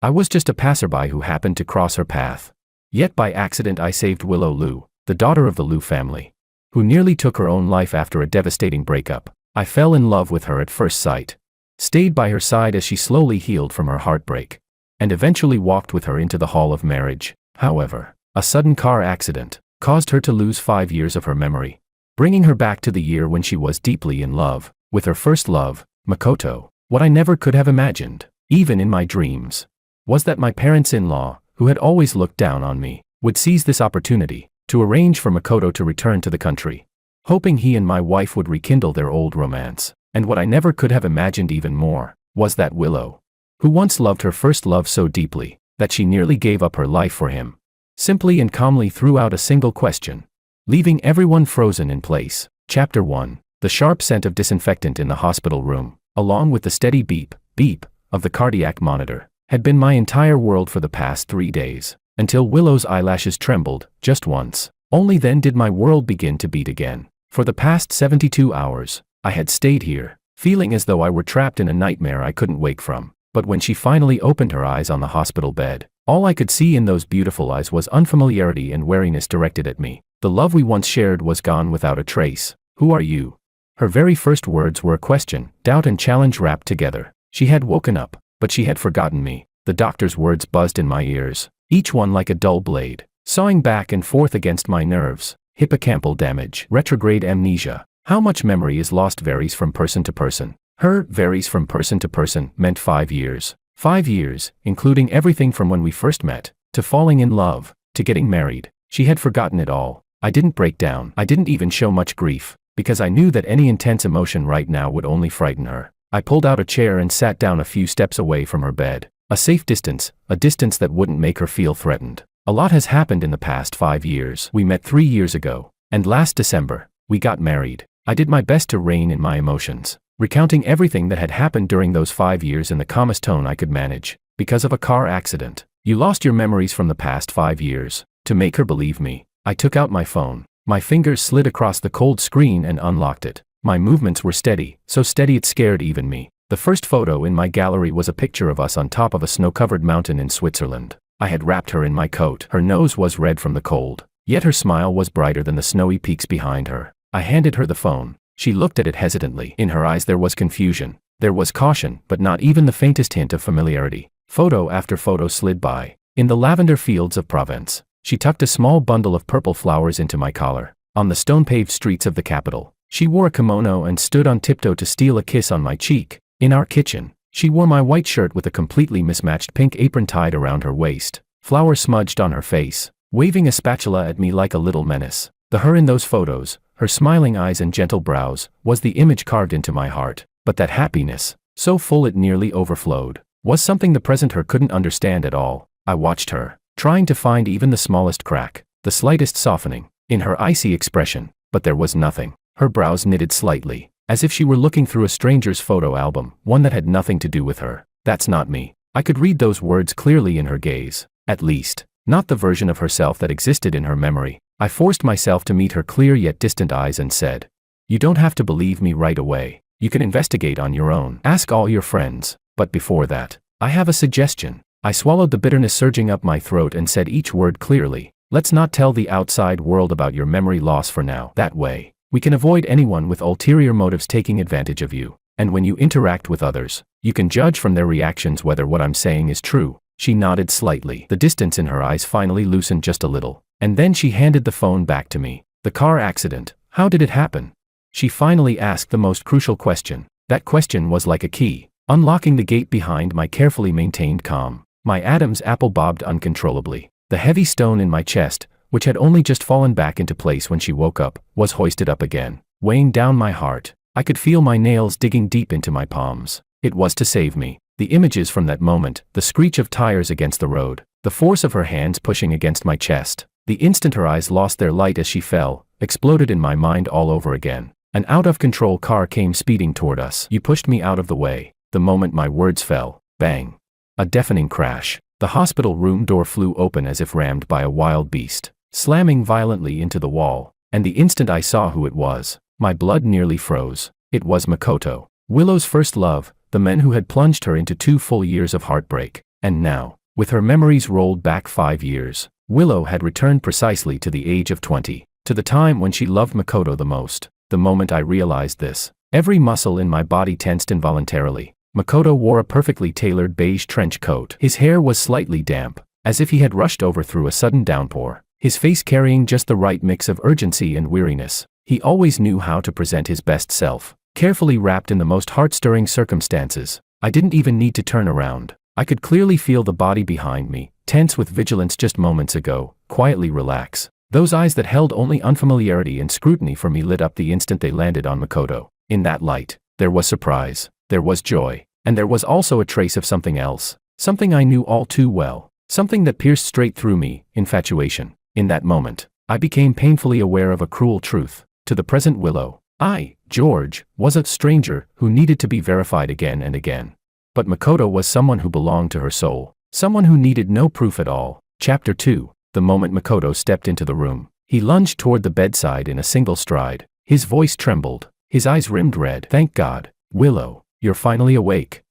I was just a passerby who happened to cross her path. Yet by accident I saved Willow Liu, the daughter of the Liu family, who nearly took her own life after a devastating breakup. I fell in love with her at first sight, stayed by her side as she slowly healed from her heartbreak, and eventually walked with her into the hall of marriage. However, a sudden car accident caused her to lose 5 years of her memory, bringing her back to the year when she was deeply in love with her first love, Makoto. What I never could have imagined, even in my dreams, was that my parents-in-law, who had always looked down on me, would seize this opportunity to arrange for Makoto to return to the country, hoping he and my wife would rekindle their old romance. And what I never could have imagined even more was that Willow, who once loved her first love so deeply that she nearly gave up her life for him, simply and calmly threw out a single question, leaving everyone frozen in place. Chapter 1. The sharp scent of disinfectant in the hospital room, along with the steady beep, beep, of the cardiac monitor, had been my entire world for the past 3 days, until Willow's eyelashes trembled, just once. Only then did my world begin to beat again. For the past 72 hours, I had stayed here, feeling as though I were trapped in a nightmare I couldn't wake from. But when she finally opened her eyes on the hospital bed, all I could see in those beautiful eyes was unfamiliarity and wariness directed at me. The love we once shared was gone without a trace. Who are you? Her very first words were a question, doubt and challenge wrapped together. She had woken up, but she had forgotten me. The doctor's words buzzed in my ears, each one like a dull blade, sawing back and forth against my nerves. Hippocampal damage, retrograde amnesia. How much memory is lost varies from person to person. Her varies from person to person meant 5 years. 5 years, including everything from when we first met, to falling in love, to getting married. She had forgotten it all. I didn't break down. I didn't even show much grief, because I knew that any intense emotion right now would only frighten her. I pulled out a chair and sat down a few steps away from her bed. A safe distance, a distance that wouldn't make her feel threatened. A lot has happened in the past 5 years. We met 3 years ago, and last December, we got married. I did my best to rein in my emotions, recounting everything that had happened during those 5 years in the calmest tone I could manage. Because of a car accident, you lost your memories from the past 5 years. To make her believe me, I took out my phone. My fingers slid across the cold screen and unlocked it. My movements were steady, so steady it scared even me. The first photo in my gallery was a picture of us on top of a snow-covered mountain in Switzerland. I had wrapped her in my coat. Her nose was red from the cold, yet her smile was brighter than the snowy peaks behind her. I handed her the phone. She looked at it hesitantly. In her eyes there was confusion. There was caution, but not even the faintest hint of familiarity. Photo after photo slid by. In the lavender fields of Provence, she tucked a small bundle of purple flowers into my collar. On the stone-paved streets of the capital, she wore a kimono and stood on tiptoe to steal a kiss on my cheek. In our kitchen, she wore my white shirt with a completely mismatched pink apron tied around her waist, flowers smudged on her face, waving a spatula at me like a little menace. The her in those photos, her smiling eyes and gentle brows, was the image carved into my heart. But that happiness, so full it nearly overflowed, was something the present her couldn't understand at all. I watched her, trying to find even the smallest crack, the slightest softening, in her icy expression, but there was nothing. Her brows knitted slightly, as if she were looking through a stranger's photo album, one that had nothing to do with her. That's not me. I could read those words clearly in her gaze. At least, not the version of herself that existed in her memory. I forced myself to meet her clear yet distant eyes and said, "You don't have to believe me right away. You can investigate on your own. Ask all your friends. But before that, I have a suggestion." I swallowed the bitterness surging up my throat and said each word clearly. "Let's not tell the outside world about your memory loss for now. That way, we can avoid anyone with ulterior motives taking advantage of you. And when you interact with others, you can judge from their reactions whether what I'm saying is true." She nodded slightly. The distance in her eyes finally loosened just a little, and then she handed the phone back to me. "The car accident, how did it happen?" She finally asked the most crucial question. That question was like a key, unlocking the gate behind my carefully maintained calm. My Adam's apple bobbed uncontrollably. The heavy stone in my chest, which had only just fallen back into place when she woke up, was hoisted up again, weighing down my heart. I could feel my nails digging deep into my palms. It was to save me. The images from that moment, the screech of tires against the road, the force of her hands pushing against my chest, the instant her eyes lost their light as she fell, exploded in my mind all over again. An out-of-control car came speeding toward us. You pushed me out of the way. The moment my words fell, bang. A deafening crash. The hospital room door flew open as if rammed by a wild beast, slamming violently into the wall, and the instant I saw who it was, my blood nearly froze. It was Makoto, Willow's first love, the man who had plunged her into 2 full years of heartbreak. And now, with her memories rolled back 5 years, Willow had returned precisely to the age of 20, to the time when she loved Makoto the most. The moment I realized this, every muscle in my body tensed involuntarily. Makoto wore a perfectly tailored beige trench coat. His hair was slightly damp, as if he had rushed over through a sudden downpour, his face carrying just the right mix of urgency and weariness. He always knew how to present his best self, carefully wrapped in the most heart-stirring circumstances. I didn't even need to turn around. I could clearly feel the body behind me, tense with vigilance just moments ago, quietly relax. Those eyes that held only unfamiliarity and scrutiny for me lit up the instant they landed on Makoto. In that light, there was surprise, there was joy, and there was also a trace of something else, something I knew all too well, something that pierced straight through me: infatuation. In that moment, I became painfully aware of a cruel truth. To the present Willow, I, George, was a stranger who needed to be verified again and again. But Makoto was someone who belonged to her soul, someone who needed no proof at all. Chapter 2. The moment Makoto stepped into the room, he lunged toward the bedside in a single stride. His voice trembled, his eyes rimmed red. "Thank God, Willow, you're finally awake.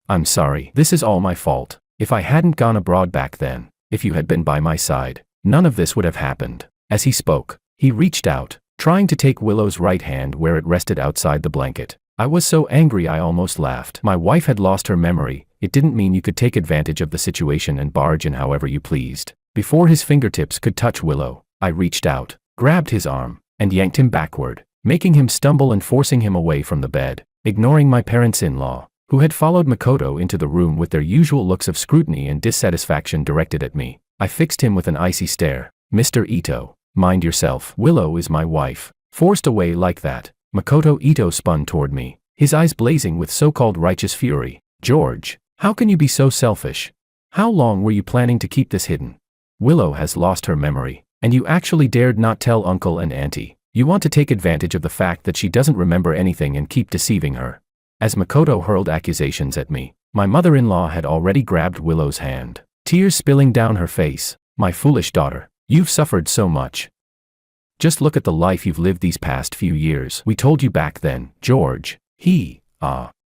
I'm sorry, this is all my fault. If I hadn't gone abroad back then, if you had been by my side, none of this would have happened." As he spoke, he reached out, trying to take Willow's right hand where it rested outside the blanket. I was so angry I almost laughed. My wife had lost her memory. It didn't mean you could take advantage of the situation and barge in however you pleased. Before his fingertips could touch Willow, I reached out, grabbed his arm, and yanked him backward, making him stumble and forcing him away from the bed. Ignoring my parents-in-law, who had followed Makoto into the room with their usual looks of scrutiny and dissatisfaction directed at me, I fixed him with an icy stare. "Mr. Ito, mind yourself. Willow is my wife." Forced away like that, Makoto Ito spun toward me, his eyes blazing with so-called righteous fury. "George, how can you be so selfish? How long were you planning to keep this hidden? Willow has lost her memory, and you actually dared not tell Uncle and Auntie. You want to take advantage of the fact that she doesn't remember anything and keep deceiving her." As Makoto hurled accusations at me, my mother-in-law had already grabbed Willow's hand, tears spilling down her face. "My foolish daughter, you've suffered so much. Just look at the life you've lived these past few years. We told you back then, George."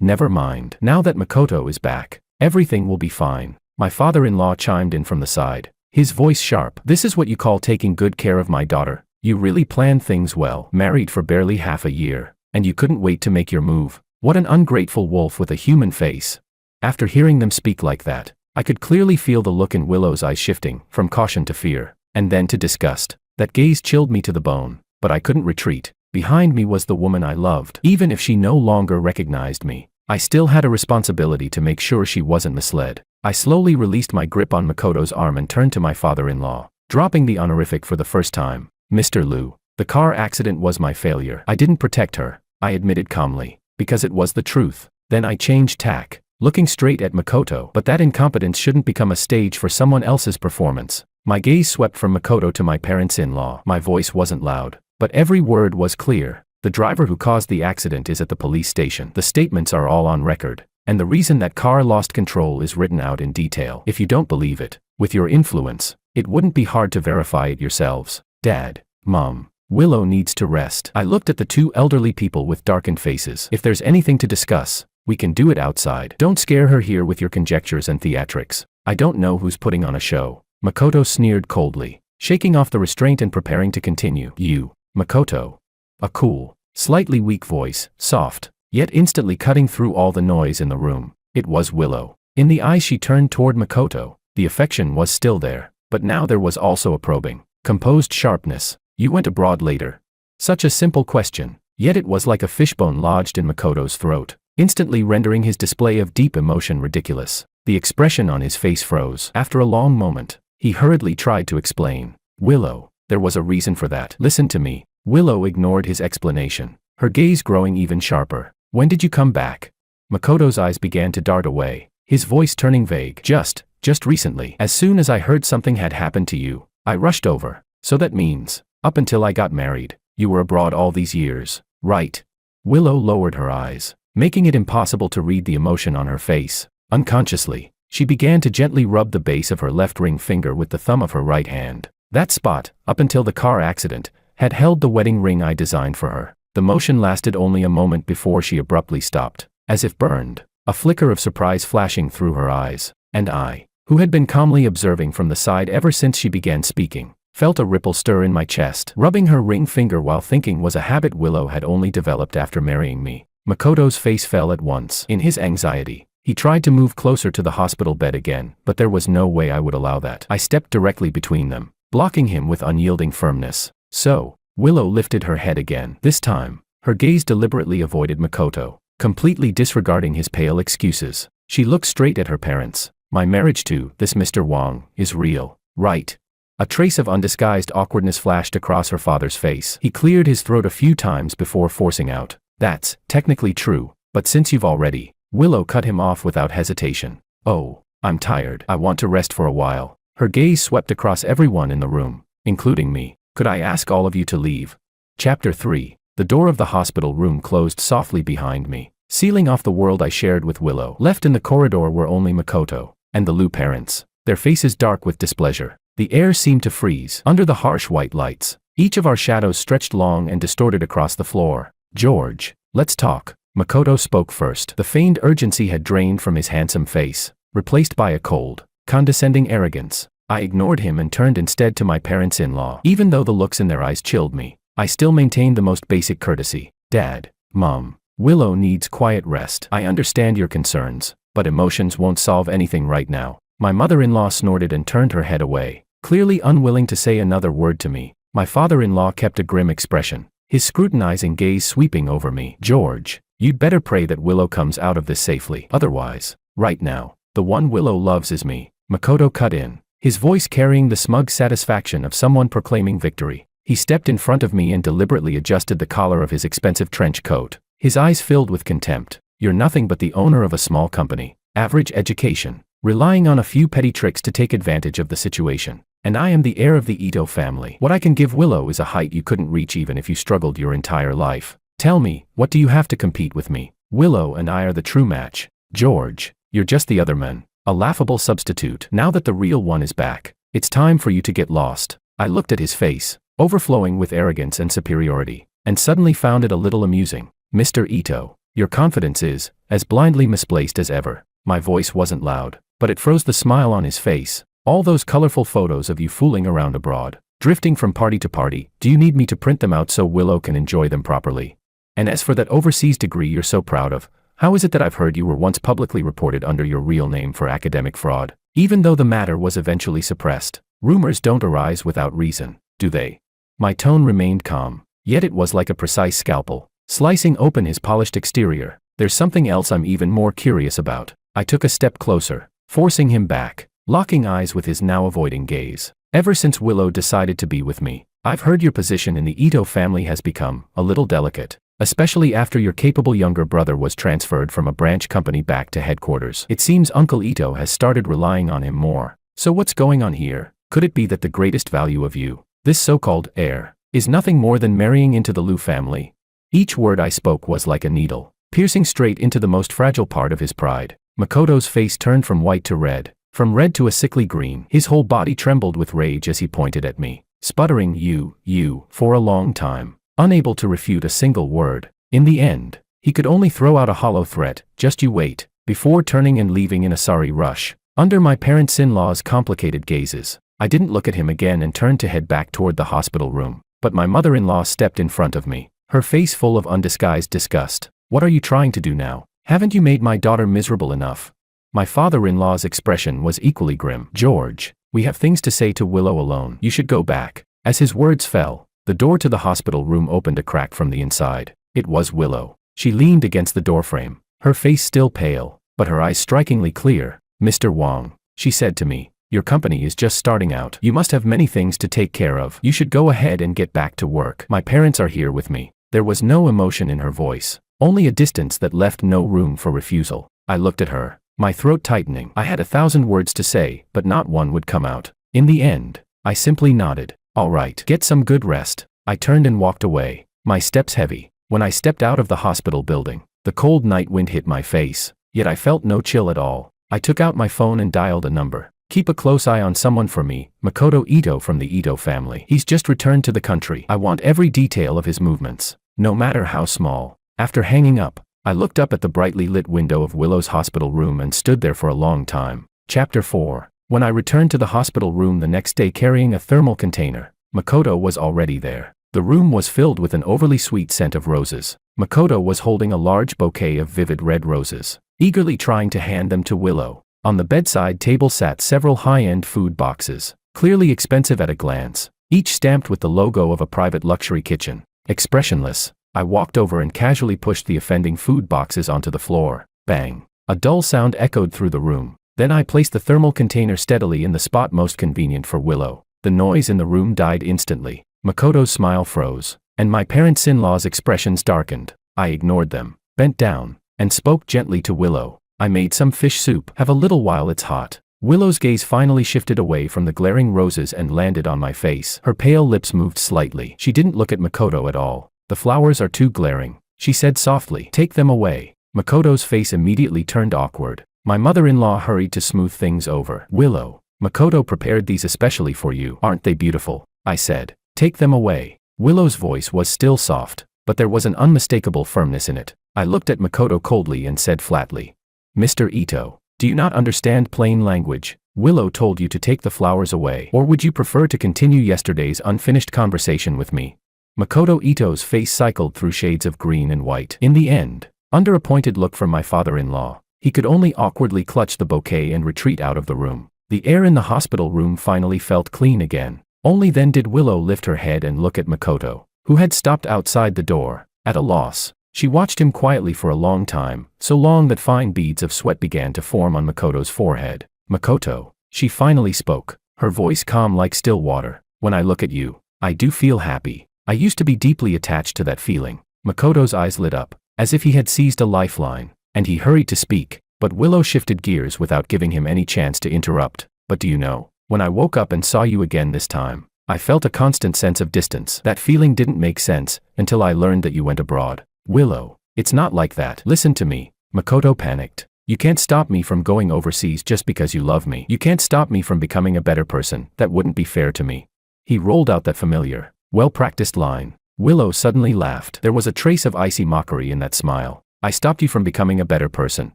Never mind. Now that Makoto is back, everything will be fine. My father-in-law chimed in from the side, his voice sharp. "This is what you call taking good care of my daughter. You really planned things well. Married for barely half a year, and you couldn't wait to make your move. What an ungrateful wolf with a human face." After hearing them speak like that, I could clearly feel the look in Willow's eyes shifting, from caution to fear, and then to disgust. That gaze chilled me to the bone, but I couldn't retreat. Behind me was the woman I loved. Even if she no longer recognized me, I still had a responsibility to make sure she wasn't misled. I slowly released my grip on Makoto's arm and turned to my father-in-law, dropping the honorific for the first time. "Mr. Liu, the car accident was my failure. I didn't protect her," I admitted calmly, because it was the truth. Then I changed tack, looking straight at Makoto. "But that incompetence shouldn't become a stage for someone else's performance." My gaze swept from Makoto to my parents-in-law. My voice wasn't loud, but every word was clear. "The driver who caused the accident is at the police station. The statements are all on record, and the reason that car lost control is written out in detail. If you don't believe it, with your influence, it wouldn't be hard to verify it yourselves. Dad, Mom, Willow needs to rest." I looked at the two elderly people with darkened faces. "If there's anything to discuss, we can do it outside. Don't scare her here with your conjectures and theatrics. I don't know who's putting on a show." Makoto sneered coldly, shaking off the restraint and preparing to continue. "You, Makoto." A cool, slightly weak voice, soft, yet instantly cutting through all the noise in the room. It was Willow. In the eyes she turned toward Makoto, the affection was still there, but now there was also a probing, composed sharpness. "You went abroad later." Such a simple question, yet it was like a fishbone lodged in Makoto's throat, instantly rendering his display of deep emotion ridiculous. The expression on his face froze. After a long moment, he hurriedly tried to explain. "Willow, there was a reason for that. Listen to me." Willow ignored his explanation, her gaze growing even sharper. "When did you come back?" Makoto's eyes began to dart away, his voice turning vague. Just recently. As soon as I heard something had happened to you, I rushed over." "So that means, up until I got married, you were abroad all these years, right?" Willow lowered her eyes, making it impossible to read the emotion on her face. Unconsciously, she began to gently rub the base of her left ring finger with the thumb of her right hand. That spot, up until the car accident, had held the wedding ring I designed for her. The motion lasted only a moment before she abruptly stopped, as if burned, a flicker of surprise flashing through her eyes. And I, who had been calmly observing from the side ever since she began speaking, felt a ripple stir in my chest. Rubbing her ring finger while thinking was a habit Willow had only developed after marrying me. Makoto's face fell at once. In his anxiety, he tried to move closer to the hospital bed again, but there was no way I would allow that. I stepped directly between them, blocking him with unyielding firmness. So, Willow lifted her head again. This time, her gaze deliberately avoided Makoto, completely disregarding his pale excuses. She looked straight at her parents. My marriage to this Mr. Wang is real, right? A trace of undisguised awkwardness flashed across her father's face. He cleared his throat a few times before forcing out, "That's technically true, but since you've already..." Willow cut him off without hesitation. "Oh, I'm tired. I want to rest for a while." Her gaze swept across everyone in the room, including me. "Could I ask all of you to leave?" Chapter 3. The door of the hospital room closed softly behind me, sealing off the world I shared with Willow. Left in the corridor were only Makoto and the Liu parents, their faces dark with displeasure. The air seemed to freeze under the harsh white lights. Each of our shadows stretched long and distorted across the floor. "George, let's talk." Makoto spoke first. The feigned urgency had drained from his handsome face, replaced by a cold, condescending arrogance. I ignored him and turned instead to my parents-in-law. Even though the looks in their eyes chilled me, I still maintained the most basic courtesy. "Dad, Mom, Willow needs quiet rest. I understand your concerns, but emotions won't solve anything right now." My mother-in-law snorted and turned her head away, clearly unwilling to say another word to me. My father-in-law kept a grim expression, his scrutinizing gaze sweeping over me. "George, you'd better pray that Willow comes out of this safely. Otherwise, right now, the one Willow loves is me." Makoto cut in, his voice carrying the smug satisfaction of someone proclaiming victory. He stepped in front of me and deliberately adjusted the collar of his expensive trench coat, his eyes filled with contempt. "You're nothing but the owner of a small company, average education, relying on a few petty tricks to take advantage of the situation. And I am the heir of the Ito family. What I can give Willow is a height you couldn't reach even if you struggled your entire life. Tell me, what do you have to compete with me? Willow and I are the true match. George, you're just the other man, a laughable substitute. Now that the real one is back, it's time for you to get lost." I looked at his face, overflowing with arrogance and superiority, and suddenly found it a little amusing. "Mr. Ito, your confidence is as blindly misplaced as ever." My voice wasn't loud, but it froze the smile on his face. "All those colorful photos of you fooling around abroad, drifting from party to party, do you need me to print them out so Willow can enjoy them properly? And as for that overseas degree you're so proud of, how is it that I've heard you were once publicly reported under your real name for academic fraud?" Even though the matter was eventually suppressed, rumors don't arise without reason, do they? My tone remained calm, yet it was like a precise scalpel, slicing open his polished exterior. "There's something else I'm even more curious about." I took a step closer, forcing him back, locking eyes with his now avoiding gaze. "Ever since Willow decided to be with me, I've heard your position in the Ito family has become a little delicate, especially after your capable younger brother was transferred from a branch company back to headquarters. It seems Uncle Ito has started relying on him more. So what's going on here? Could it be that the greatest value of you, this so-called heir, is nothing more than marrying into the Liu family?" Each word I spoke was like a needle, piercing straight into the most fragile part of his pride. Makoto's face turned from white to red, from red to a sickly green. His whole body trembled with rage as he pointed at me, sputtering you, for a long time, unable to refute a single word. In the end, he could only throw out a hollow threat, "Just you wait," before turning and leaving in a sorry rush. Under my parents-in-law's complicated gazes, I didn't look at him again and turned to head back toward the hospital room. But my mother-in-law stepped in front of me, her face full of undisguised disgust. "What are you trying to do now? Haven't you made my daughter miserable enough?" My father-in-law's expression was equally grim. "George, we have things to say to Willow alone. You should go back." As his words fell, the door to the hospital room opened a crack from the inside. It was Willow. She leaned against the doorframe, her face still pale, but her eyes strikingly clear. "Mr. Wang," she said to me, "your company is just starting out. You must have many things to take care of. You should go ahead and get back to work. My parents are here with me." There was no emotion in her voice, only a distance that left no room for refusal. I looked at her, my throat tightening. I had 1,000 words to say, but not one would come out. In the end, I simply nodded. "All right, get some good rest." I turned and walked away, my steps heavy. When I stepped out of the hospital building, the cold night wind hit my face, yet I felt no chill at all. I took out my phone and dialed a number. "Keep a close eye on someone for me, Makoto Ito from the Ito family. He's just returned to the country. I want every detail of his movements, no matter how small." After hanging up, I looked up at the brightly lit window of Willow's hospital room and stood there for a long time, Chapter 4. When I returned to the hospital room the next day carrying a thermal container, Makoto was already there. The room was filled with an overly sweet scent of roses. Makoto was holding a large bouquet of vivid red roses, eagerly trying to hand them to Willow. On the bedside table sat several high-end food boxes, clearly expensive at a glance, each stamped with the logo of a private luxury kitchen. Expressionless, I walked over and casually pushed the offending food boxes onto the floor. Bang! A dull sound echoed through the room. Then I placed the thermal container steadily in the spot most convenient for Willow. The noise in the room died instantly. Makoto's smile froze, and my parents-in-law's expressions darkened. I ignored them, bent down, and spoke gently to Willow. I made some fish soup. Have a little while, it's hot. Willow's gaze finally shifted away from the glaring roses and landed on my face. Her pale lips moved slightly. She didn't look at Makoto at all. The flowers are too glaring, she said softly. Take them away. Makoto's face immediately turned awkward. My mother-in-law hurried to smooth things over. Willow, Makoto prepared these especially for you. Aren't they beautiful? I said. Take them away. Willow's voice was still soft, but there was an unmistakable firmness in it. I looked at Makoto coldly and said flatly, Mr. Ito, do you not understand plain language? Willow told you to take the flowers away, or would you prefer to continue yesterday's unfinished conversation with me? Makoto Ito's face cycled through shades of green and white. In the end, under a pointed look from my father-in-law, he could only awkwardly clutch the bouquet and retreat out of the room. The air in the hospital room finally felt clean again. Only then did Willow lift her head and look at Makoto, who had stopped outside the door, at a loss. She watched him quietly for a long time, so long that fine beads of sweat began to form on Makoto's forehead. Makoto, she finally spoke, her voice calm like still water. When I look at you, I do feel happy. I used to be deeply attached to that feeling. Makoto's eyes lit up, as if he had seized a lifeline, and he hurried to speak, but Willow shifted gears without giving him any chance to interrupt. But do you know, when I woke up and saw you again this time, I felt a constant sense of distance. That feeling didn't make sense, until I learned that you went abroad. Willow, it's not like that. Listen to me. Makoto panicked. You can't stop me from going overseas just because you love me. You can't stop me from becoming a better person. That wouldn't be fair to me. He rolled out that familiar, well-practiced line. Willow suddenly laughed. There was a trace of icy mockery in that smile. I stopped you from becoming a better person.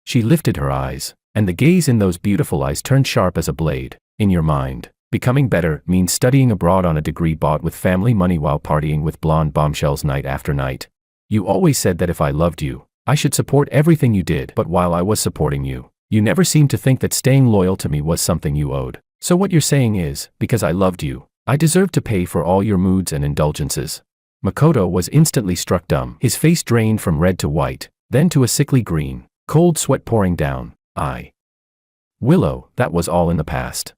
She lifted her eyes, and the gaze in those beautiful eyes turned sharp as a blade. In your mind, becoming better means studying abroad on a degree bought with family money while partying with blonde bombshells night after night. You always said that if I loved you, I should support everything you did. But while I was supporting you, you never seemed to think that staying loyal to me was something you owed. So what you're saying is, because I loved you, I deserved to pay for all your moods and indulgences. Makoto was instantly struck dumb. His face drained from red to white, then to a sickly green, cold sweat pouring down. Willow, that was all in the past.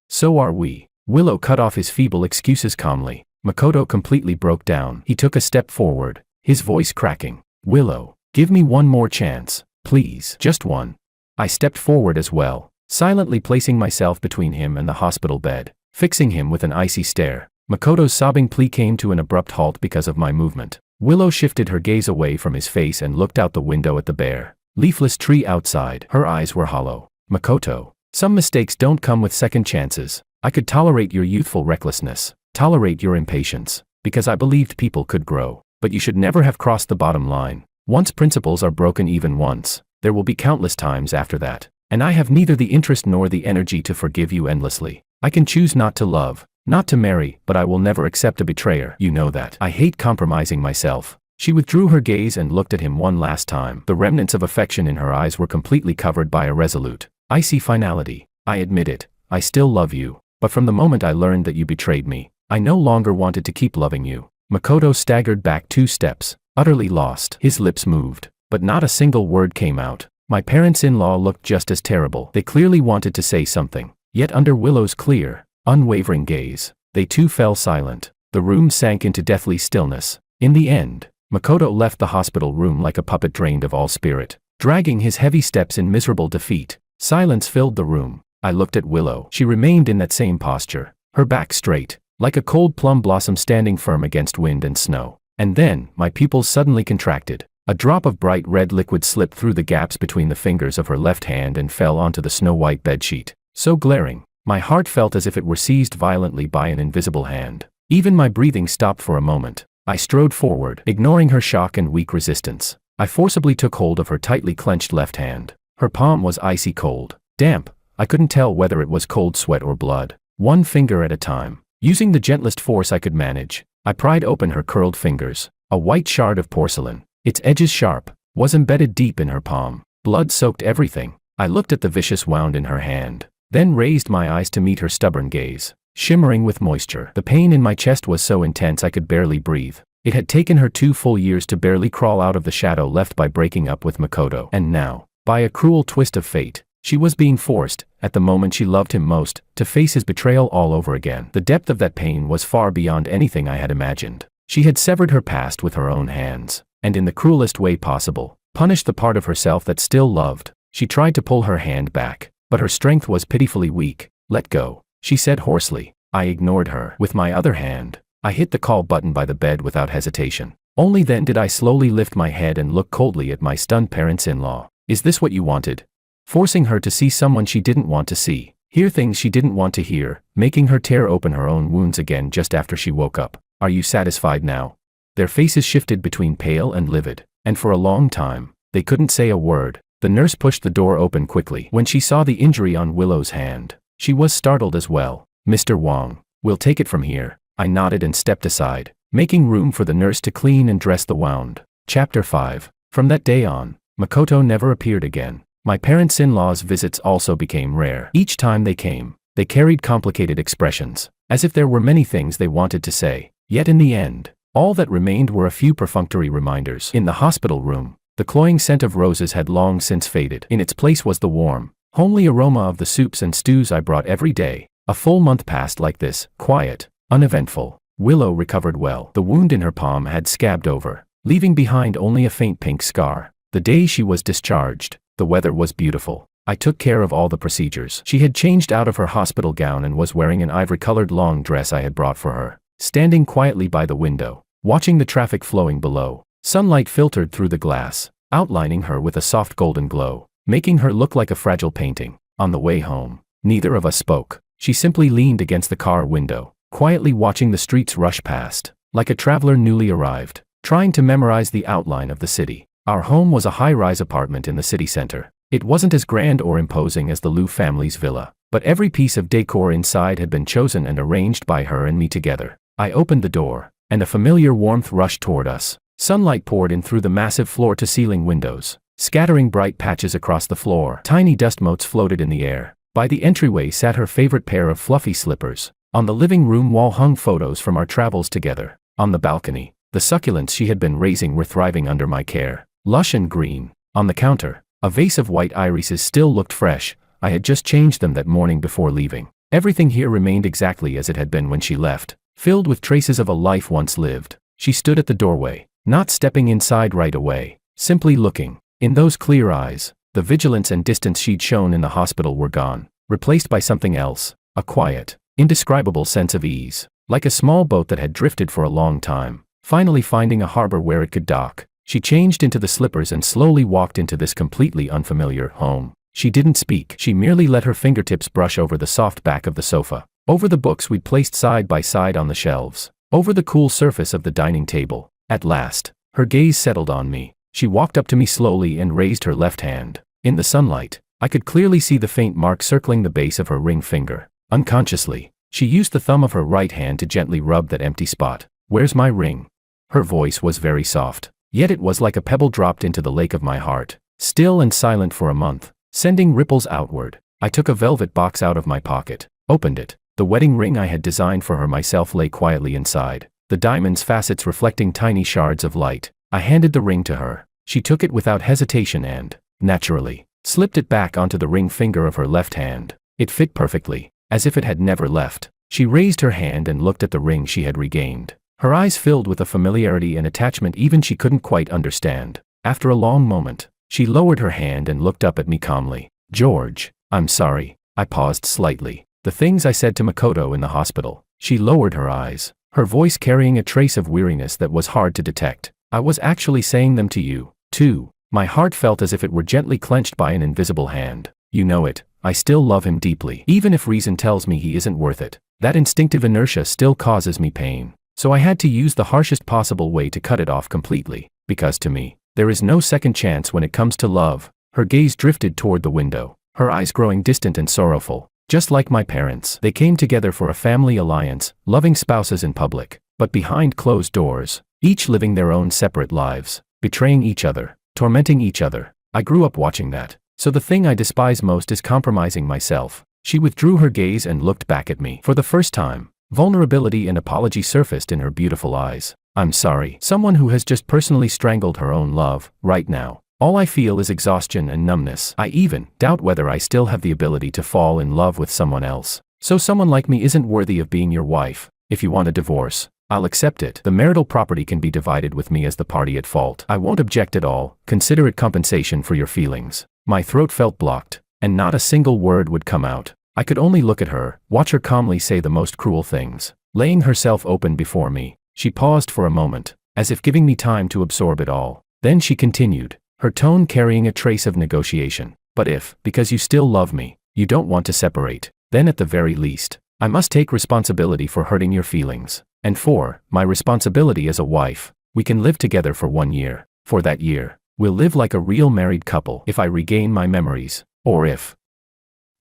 So are we. Willow cut off his feeble excuses calmly. Makoto completely broke down. He took a step forward, his voice cracking. Willow, give me one more chance, please. Just one. I stepped forward as well, silently placing myself between him and the hospital bed, fixing him with an icy stare. Makoto's sobbing plea came to an abrupt halt because of my movement. Willow shifted her gaze away from his face and looked out the window at the bare, leafless tree outside. Her eyes were hollow. Makoto, some mistakes don't come with second chances. I could tolerate your youthful recklessness, tolerate your impatience, because I believed people could grow. But you should never have crossed the bottom line. Once principles are broken even once, there will be countless times after that. And I have neither the interest nor the energy to forgive you endlessly. I can choose not to love, not to marry, but I will never accept a betrayer. You know that. I hate compromising myself. She withdrew her gaze and looked at him one last time. The remnants of affection in her eyes were completely covered by a resolute, icy finality. I admit it, I still love you, but from the moment I learned that you betrayed me, I no longer wanted to keep loving you. Makoto staggered back 2 steps, utterly lost. His lips moved, but not a single word came out. My parents-in-law looked just as terrible. They clearly wanted to say something, yet under Willow's clear, unwavering gaze, they too fell silent. The room sank into deathly stillness. In the end, Makoto left the hospital room like a puppet drained of all spirit, dragging his heavy steps in miserable defeat. Silence filled the room. I looked at Willow. She remained in that same posture, her back straight, like a cold plum blossom standing firm against wind and snow. And then, my pupils suddenly contracted. A drop of bright red liquid slipped through the gaps between the fingers of her left hand and fell onto the snow-white bedsheet. So glaring, my heart felt as if it were seized violently by an invisible hand. Even my breathing stopped for a moment. I strode forward, ignoring her shock and weak resistance. I forcibly took hold of her tightly clenched left hand. Her palm was icy cold, Damp, I couldn't tell whether it was cold sweat or blood. One finger at a time. Using the gentlest force I could manage, I pried open her curled fingers. A white shard of porcelain, its edges sharp, was embedded deep in her palm. Blood soaked everything. I looked at the vicious wound in her hand, then raised my eyes to meet her stubborn gaze, shimmering with moisture. The pain in my chest was so intense I could barely breathe. It had taken her 2 full years to barely crawl out of the shadow left by breaking up with Makoto. And now, by a cruel twist of fate, she was being forced, at the moment she loved him most, to face his betrayal all over again. The depth of that pain was far beyond anything I had imagined. She had severed her past with her own hands, and in the cruelest way possible, punished the part of herself that still loved. She tried to pull her hand back, but her strength was pitifully weak. "Let go," she said hoarsely. I ignored her. With my other hand, I hit the call button by the bed without hesitation. Only then did I slowly lift my head and look coldly at my stunned parents-in-law. "Is this what you wanted?" Forcing her to see someone she didn't want to see, hear things she didn't want to hear, making her tear open her own wounds again just after she woke up. "Are you satisfied now?" Their faces shifted between pale and livid, and for a long time, they couldn't say a word. The nurse pushed the door open quickly. When she saw the injury on Willow's hand, she was startled as well. "Mr. Wong, we'll take it from here." I nodded and stepped aside, making room for the nurse to clean and dress the wound. Chapter 5. From that day on, Makoto never appeared again. My parents-in-law's visits also became rare. Each time they came, they carried complicated expressions, as if there were many things they wanted to say. Yet in the end, all that remained were a few perfunctory reminders. In the hospital room, the cloying scent of roses had long since faded. In its place was the warm, homely aroma of the soups and stews I brought every day. A full month passed like this, quiet, uneventful. Willow recovered well. The wound in her palm had scabbed over, leaving behind only a faint pink scar. The day she was discharged, the weather was beautiful. I took care of all the procedures. She had changed out of her hospital gown and was wearing an ivory-colored long dress I had brought for her. Standing quietly by the window, watching the traffic flowing below, sunlight filtered through the glass, outlining her with a soft golden glow, making her look like a fragile painting. On the way home, neither of us spoke. She simply leaned against the car window, quietly watching the streets rush past, like a traveler newly arrived, trying to memorize the outline of the city. Our home was a high-rise apartment in the city center. It wasn't as grand or imposing as the Liu family's villa, but every piece of decor inside had been chosen and arranged by her and me together. I opened the door, and a familiar warmth rushed toward us. Sunlight poured in through the massive floor-to-ceiling windows, scattering bright patches across the floor. Tiny dust motes floated in the air. By the entryway sat her favorite pair of fluffy slippers. On the living room wall hung photos from our travels together. On the balcony, the succulents she had been raising were thriving under my care, lush and green. On the counter, a vase of white irises still looked fresh. I had just changed them that morning before leaving. Everything here remained exactly as it had been when she left, filled with traces of a life once lived. She stood at the doorway, not stepping inside right away, simply looking. In those clear eyes, the vigilance and distance she'd shown in the hospital were gone, replaced by something else, a quiet, indescribable sense of ease, like a small boat that had drifted for a long time, finally finding a harbor where it could dock. She changed into the slippers and slowly walked into this completely unfamiliar home. She didn't speak. She merely let her fingertips brush over the soft back of the sofa, over the books we'd placed side by side on the shelves, over the cool surface of the dining table. At last, her gaze settled on me. She walked up to me slowly and raised her left hand. In the sunlight, I could clearly see the faint mark circling the base of her ring finger. Unconsciously, she used the thumb of her right hand to gently rub that empty spot. "Where's my ring?" Her voice was very soft, yet it was like a pebble dropped into the lake of my heart, still and silent for a month, sending ripples outward. I took a velvet box out of my pocket, opened it. The wedding ring I had designed for her myself lay quietly inside, the diamond's facets reflecting tiny shards of light. I handed the ring to her. She took it without hesitation and, naturally, slipped it back onto the ring finger of her left hand. It fit perfectly, as if it had never left. She raised her hand and looked at the ring she had regained. Her eyes filled with a familiarity and attachment even she couldn't quite understand. After a long moment, she lowered her hand and looked up at me calmly. "George, I'm sorry." I paused slightly. "The things I said to Makoto in the hospital." She lowered her eyes, her voice carrying a trace of weariness that was hard to detect. "I was actually saying them to you, too." My heart felt as if it were gently clenched by an invisible hand. "You know it, I still love him deeply. Even if reason tells me he isn't worth it, that instinctive inertia still causes me pain. So I had to use the harshest possible way to cut it off completely, because to me, there is no second chance when it comes to love." Her gaze drifted toward the window. her eyes growing distant and sorrowful. Just like my parents, they came together for a family alliance, loving spouses in public, but behind closed doors, each living their own separate lives, betraying each other, tormenting each other. I grew up watching that. So the thing I despise most is compromising myself. She withdrew her gaze and looked back at me. For the first time, vulnerability and apology surfaced in her beautiful eyes. I'm sorry. Someone who has just personally strangled her own love, right now. All I feel is exhaustion and numbness. I even doubt whether I still have the ability to fall in love with someone else. So someone like me isn't worthy of being your wife. If you want a divorce, I'll accept it. The marital property can be divided with me as the party at fault. I won't object at all. Consider it compensation for your feelings. My throat felt blocked, and not a single word would come out. I could only look at her, watch her calmly say the most cruel things, laying herself open before me. She paused for a moment, as if giving me time to absorb it all. Then she continued, her tone carrying a trace of negotiation. But if, because you still love me, you don't want to separate, then at the very least, I must take responsibility for hurting your feelings. And for my responsibility as a wife, we can live together for 1 year. For that year, we'll live like a real married couple. If I regain my memories, or if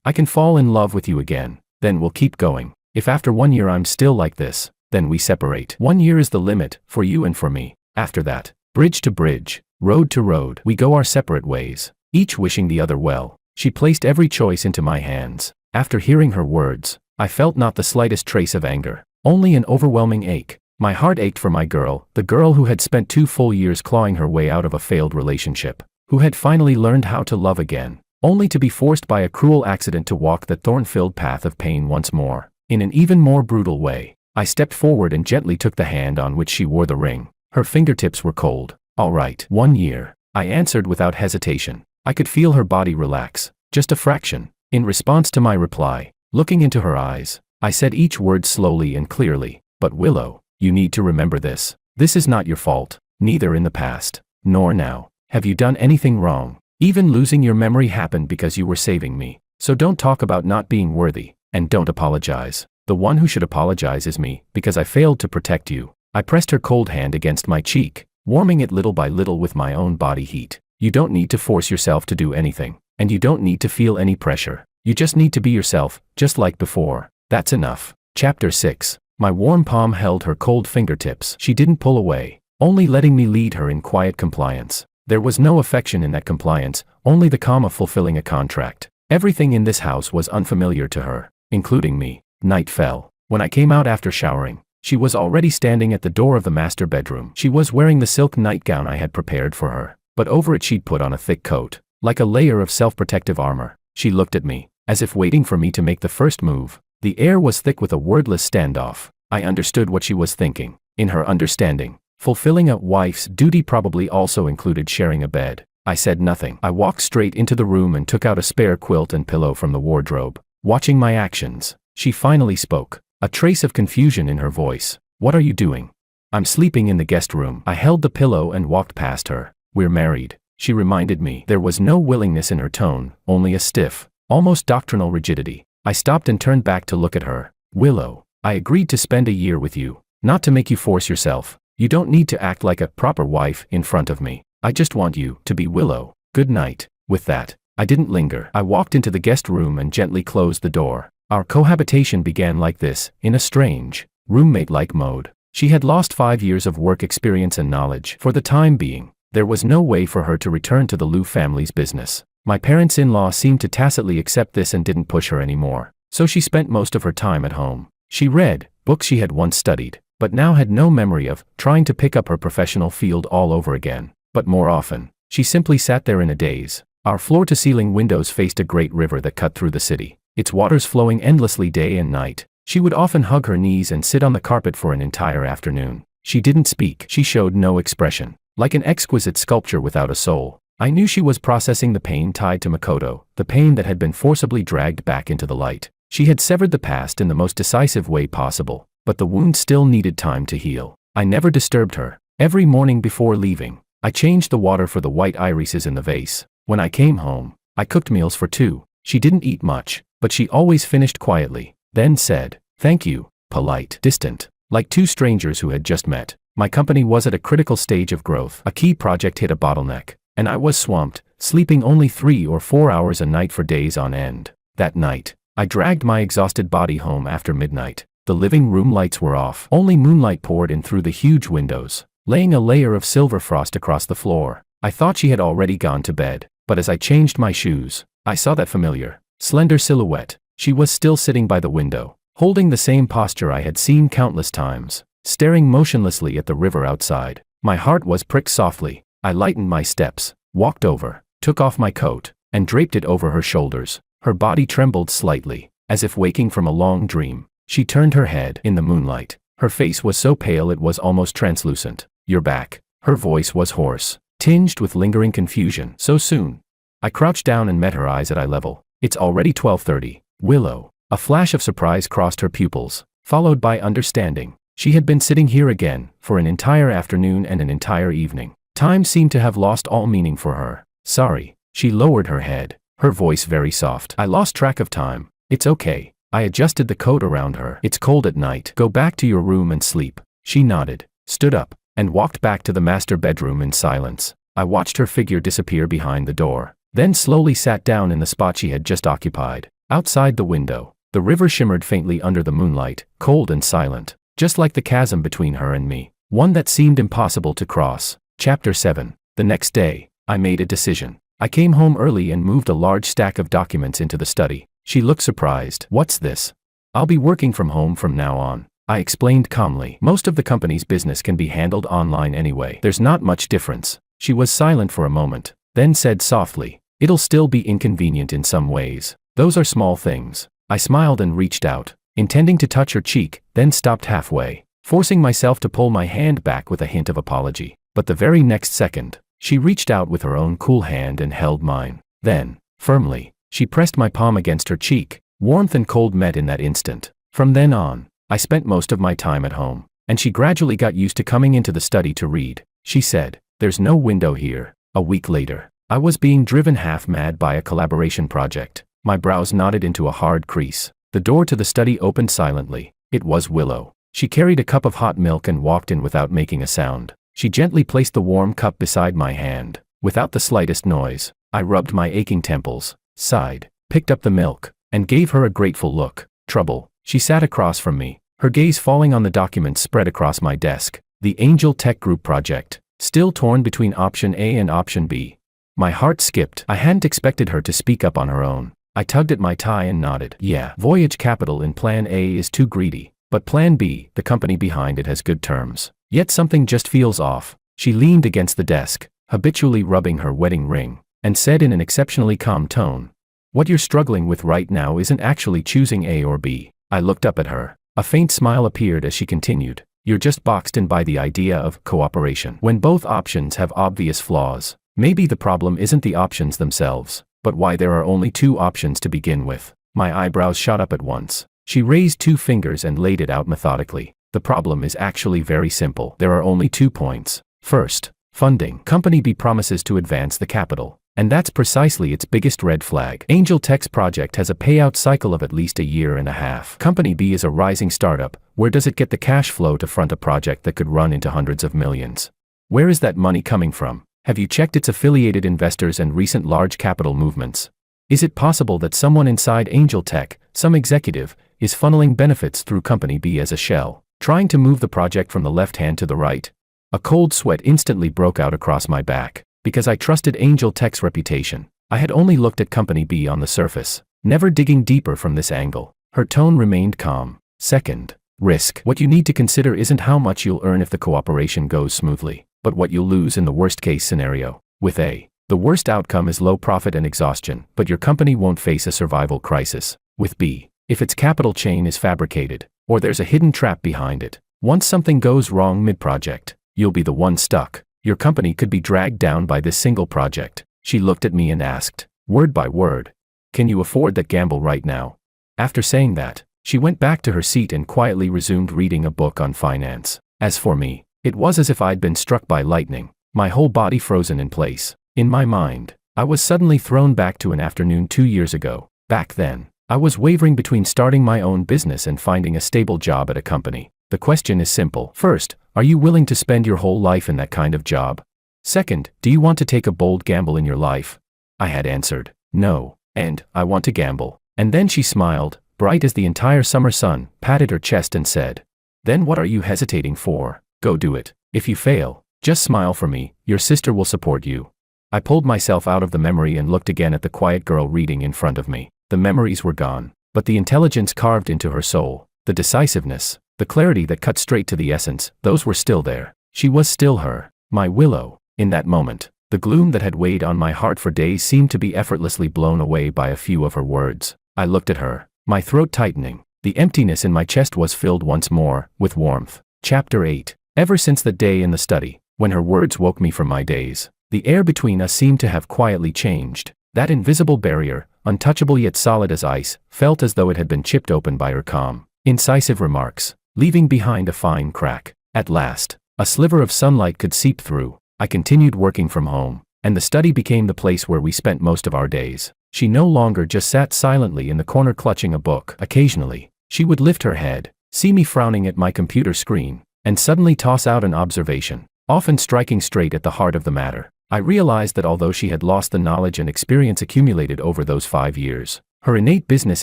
I can fall in love with you again, then we'll keep going. If after 1 year I'm still like this, then we separate. 1 year is the limit, for you and for me. After that, bridge to bridge, road to road, we go our separate ways, each wishing the other well. She placed every choice into my hands. After hearing her words, I felt not the slightest trace of anger, only an overwhelming ache. My heart ached for my girl, the girl who had spent 2 full years clawing her way out of a failed relationship, who had finally learned how to love again, only to be forced by a cruel accident to walk the thorn-filled path of pain once more, in an even more brutal way. I stepped forward and gently took the hand on which she wore the ring. Her fingertips were cold. All right, 1 year, I answered without hesitation. I could feel her body relax, just a fraction. In response to my reply, looking into her eyes, I said each word slowly and clearly. But Willow, you need to remember this. This is not your fault, neither in the past, nor now. Have you done anything wrong? Even losing your memory happened because you were saving me. So don't talk about not being worthy, and don't apologize. The one who should apologize is me, because I failed to protect you. I pressed her cold hand against my cheek, warming it little by little with my own body heat. You don't need to force yourself to do anything, and you don't need to feel any pressure. You just need to be yourself, just like before. That's enough. Chapter 6. My warm palm held her cold fingertips. She didn't pull away, only letting me lead her in quiet compliance. There was no affection in that compliance, only the calm of fulfilling a contract. Everything in this house was unfamiliar to her, including me. Night fell. When I came out after showering, she was already standing at the door of the master bedroom. She was wearing the silk nightgown I had prepared for her, but over it she'd put on a thick coat, like a layer of self-protective armor. She looked at me, as if waiting for me to make the first move. The air was thick with a wordless standoff. I understood what she was thinking. In her understanding, fulfilling a wife's duty probably also included sharing a bed. I said nothing. I walked straight into the room and took out a spare quilt and pillow from the wardrobe. Watching my actions, she finally spoke, a trace of confusion in her voice. What are you doing? I'm sleeping in the guest room. I held the pillow and walked past her. We're married, she reminded me. There was no willingness in her tone, only a stiff, almost doctrinal rigidity. I stopped and turned back to look at her. Willow, I agreed to spend a year with you, not to make you force yourself. You don't need to act like a proper wife in front of me. I just want you to be Willow. Good night. With that, I didn't linger. I walked into the guest room and gently closed the door. Our cohabitation began like this, in a strange, roommate-like mode. She had lost 5 years of work experience and knowledge. For the time being, there was no way for her to return to the Liu family's business. My parents-in-law seemed to tacitly accept this and didn't push her anymore. So she spent most of her time at home. She read books she had once studied, but now had no memory of, trying to pick up her professional field all over again. But more often, she simply sat there in a daze. Our floor-to-ceiling windows faced a great river that cut through the city, its waters flowing endlessly day and night. She would often hug her knees and sit on the carpet for an entire afternoon. She didn't speak. She showed no expression. Like an exquisite sculpture without a soul. I knew she was processing the pain tied to Makoto, the pain that had been forcibly dragged back into the light. She had severed the past in the most decisive way possible, but the wound still needed time to heal. I never disturbed her. Every morning before leaving, I changed the water for the white irises in the vase. When I came home, I cooked meals for two. She didn't eat much, but she always finished quietly, then said, "Thank you," polite, distant, like two strangers who had just met. My company was at a critical stage of growth. A key project hit a bottleneck. and I was swamped, sleeping only 3 or 4 hours a night for days on end. That night, I dragged my exhausted body home after midnight. The living room lights were off. Only moonlight poured in through the huge windows, laying a layer of silver frost across the floor. I thought she had already gone to bed, but as I changed my shoes, I saw that familiar, slender silhouette. She was still sitting by the window, holding the same posture I had seen countless times, staring motionlessly at the river outside. My heart was pricked softly. I lightened my steps, walked over, took off my coat, and draped it over her shoulders. Her body trembled slightly, as if waking from a long dream. She turned her head in the moonlight. Her face was so pale it was almost translucent. "You're back." Her voice was hoarse, tinged with lingering confusion. "So soon?" I crouched down and met her eyes at eye level. "It's already 12:30. Willow." A flash of surprise crossed her pupils, followed by understanding. She had been sitting here again, for an entire afternoon and an entire evening. Time seemed to have lost all meaning for her. "Sorry." She lowered her head, her voice very soft. "I lost track of time." "It's okay." I adjusted the coat around her. "It's cold at night. Go back to your room and sleep." She nodded, stood up, and walked back to the master bedroom in silence. I watched her figure disappear behind the door, then slowly sat down in the spot she had just occupied. Outside the window, the river shimmered faintly under the moonlight, cold and silent, just like the chasm between her and me, one that seemed impossible to cross. Chapter 7. The next day, I made a decision. I came home early and moved a large stack of documents into the study. She looked surprised. "What's this?" "I'll be working from home from now on," I explained calmly. "Most of the company's business can be handled online anyway. There's not much difference." She was silent for a moment, then said softly, "It'll still be inconvenient in some ways. Those are small things." I smiled and reached out, intending to touch her cheek, then stopped halfway, forcing myself to pull my hand back with a hint of apology. But the very next second, she reached out with her own cool hand and held mine. Then, firmly, she pressed my palm against her cheek. Warmth and cold met in that instant. From then on, I spent most of my time at home, and she gradually got used to coming into the study to read. She said, "There's no window here." A week later, I was being driven half mad by a collaboration project. My brows knotted into a hard crease. The door to the study opened silently. It was Willow. She carried a cup of hot milk and walked in without making a sound. She gently placed the warm cup beside my hand, without the slightest noise. I rubbed my aching temples, sighed, picked up the milk, and gave her a grateful look. "Trouble." She sat across from me, her gaze falling on the documents spread across my desk. The Angel Tech Group project, still torn between option A and option B. My heart skipped. I hadn't expected her to speak up on her own. I tugged at my tie and nodded. "Yeah, Voyage Capital in Plan A is too greedy, but Plan B, the company behind it, has good terms. Yet something just feels off." She leaned against the desk, habitually rubbing her wedding ring, and said in an exceptionally calm tone, "What you're struggling with right now isn't actually choosing A or B." I looked up at her. A faint smile appeared as she continued, "You're just boxed in by the idea of cooperation. When both options have obvious flaws, maybe the problem isn't the options themselves, but why there are only 2 options to begin with." My eyebrows shot up at once. She raised 2 fingers and laid it out methodically. "The problem is actually very simple. There are only 2 points. First, funding. Company B promises to advance the capital, and that's precisely its biggest red flag. Angel Tech's project has a payout cycle of at least a year and a half. Company B is a rising startup. Where does it get the cash flow to front a project that could run into hundreds of millions? Where is that money coming from? Have you checked its affiliated investors and recent large capital movements? Is it possible that someone inside Angel Tech, some executive, is funneling benefits through Company B as a shell, trying to move the project from the left hand to the right?" A cold sweat instantly broke out across my back. Because I trusted Angel Tech's reputation, I had only looked at Company B on the surface, never digging deeper from this angle. Her tone remained calm. "Second, risk. What you need to consider isn't how much you'll earn if the cooperation goes smoothly, but what you'll lose in the worst-case scenario. With A, the worst outcome is low profit and exhaustion, but your company won't face a survival crisis. With B, if its capital chain is fabricated, or there's a hidden trap behind it, once something goes wrong mid-project, you'll be the one stuck. Your company could be dragged down by this single project." She looked at me and asked, word by word, "Can you afford that gamble right now?" After saying that, she went back to her seat and quietly resumed reading a book on finance. As for me, it was as if I'd been struck by lightning, my whole body frozen in place. In my mind, I was suddenly thrown back to an afternoon 2 years ago. Back then, I was wavering between starting my own business and finding a stable job at a company. The question is simple. First, are you willing to spend your whole life in that kind of job? Second, do you want to take a bold gamble in your life? I had answered, no, and I want to gamble. And then she smiled, bright as the entire summer sun, patted her chest and said, then what are you hesitating for? Go do it. If you fail, just smile for me, your sister will support you. I pulled myself out of the memory and looked again at the quiet girl reading in front of me. The memories were gone, but the intelligence carved into her soul, the decisiveness, the clarity that cut straight to the essence, those were still there. She was still her, my Willow. In that moment, the gloom that had weighed on my heart for days seemed to be effortlessly blown away by a few of her words. I looked at her, my throat tightening. The emptiness in my chest was filled once more, with warmth. Chapter 8. Ever since the day in the study, when her words woke me from my daze, the air between us seemed to have quietly changed. That invisible barrier, untouchable yet solid as ice, felt as though it had been chipped open by her calm, incisive remarks, leaving behind a fine crack. At last, a sliver of sunlight could seep through. I continued working from home, and the study became the place where we spent most of our days. She no longer just sat silently in the corner clutching a book. Occasionally, she would lift her head, see me frowning at my computer screen, and suddenly toss out an observation, often striking straight at the heart of the matter. I realized that although she had lost the knowledge and experience accumulated over those 5 years, her innate business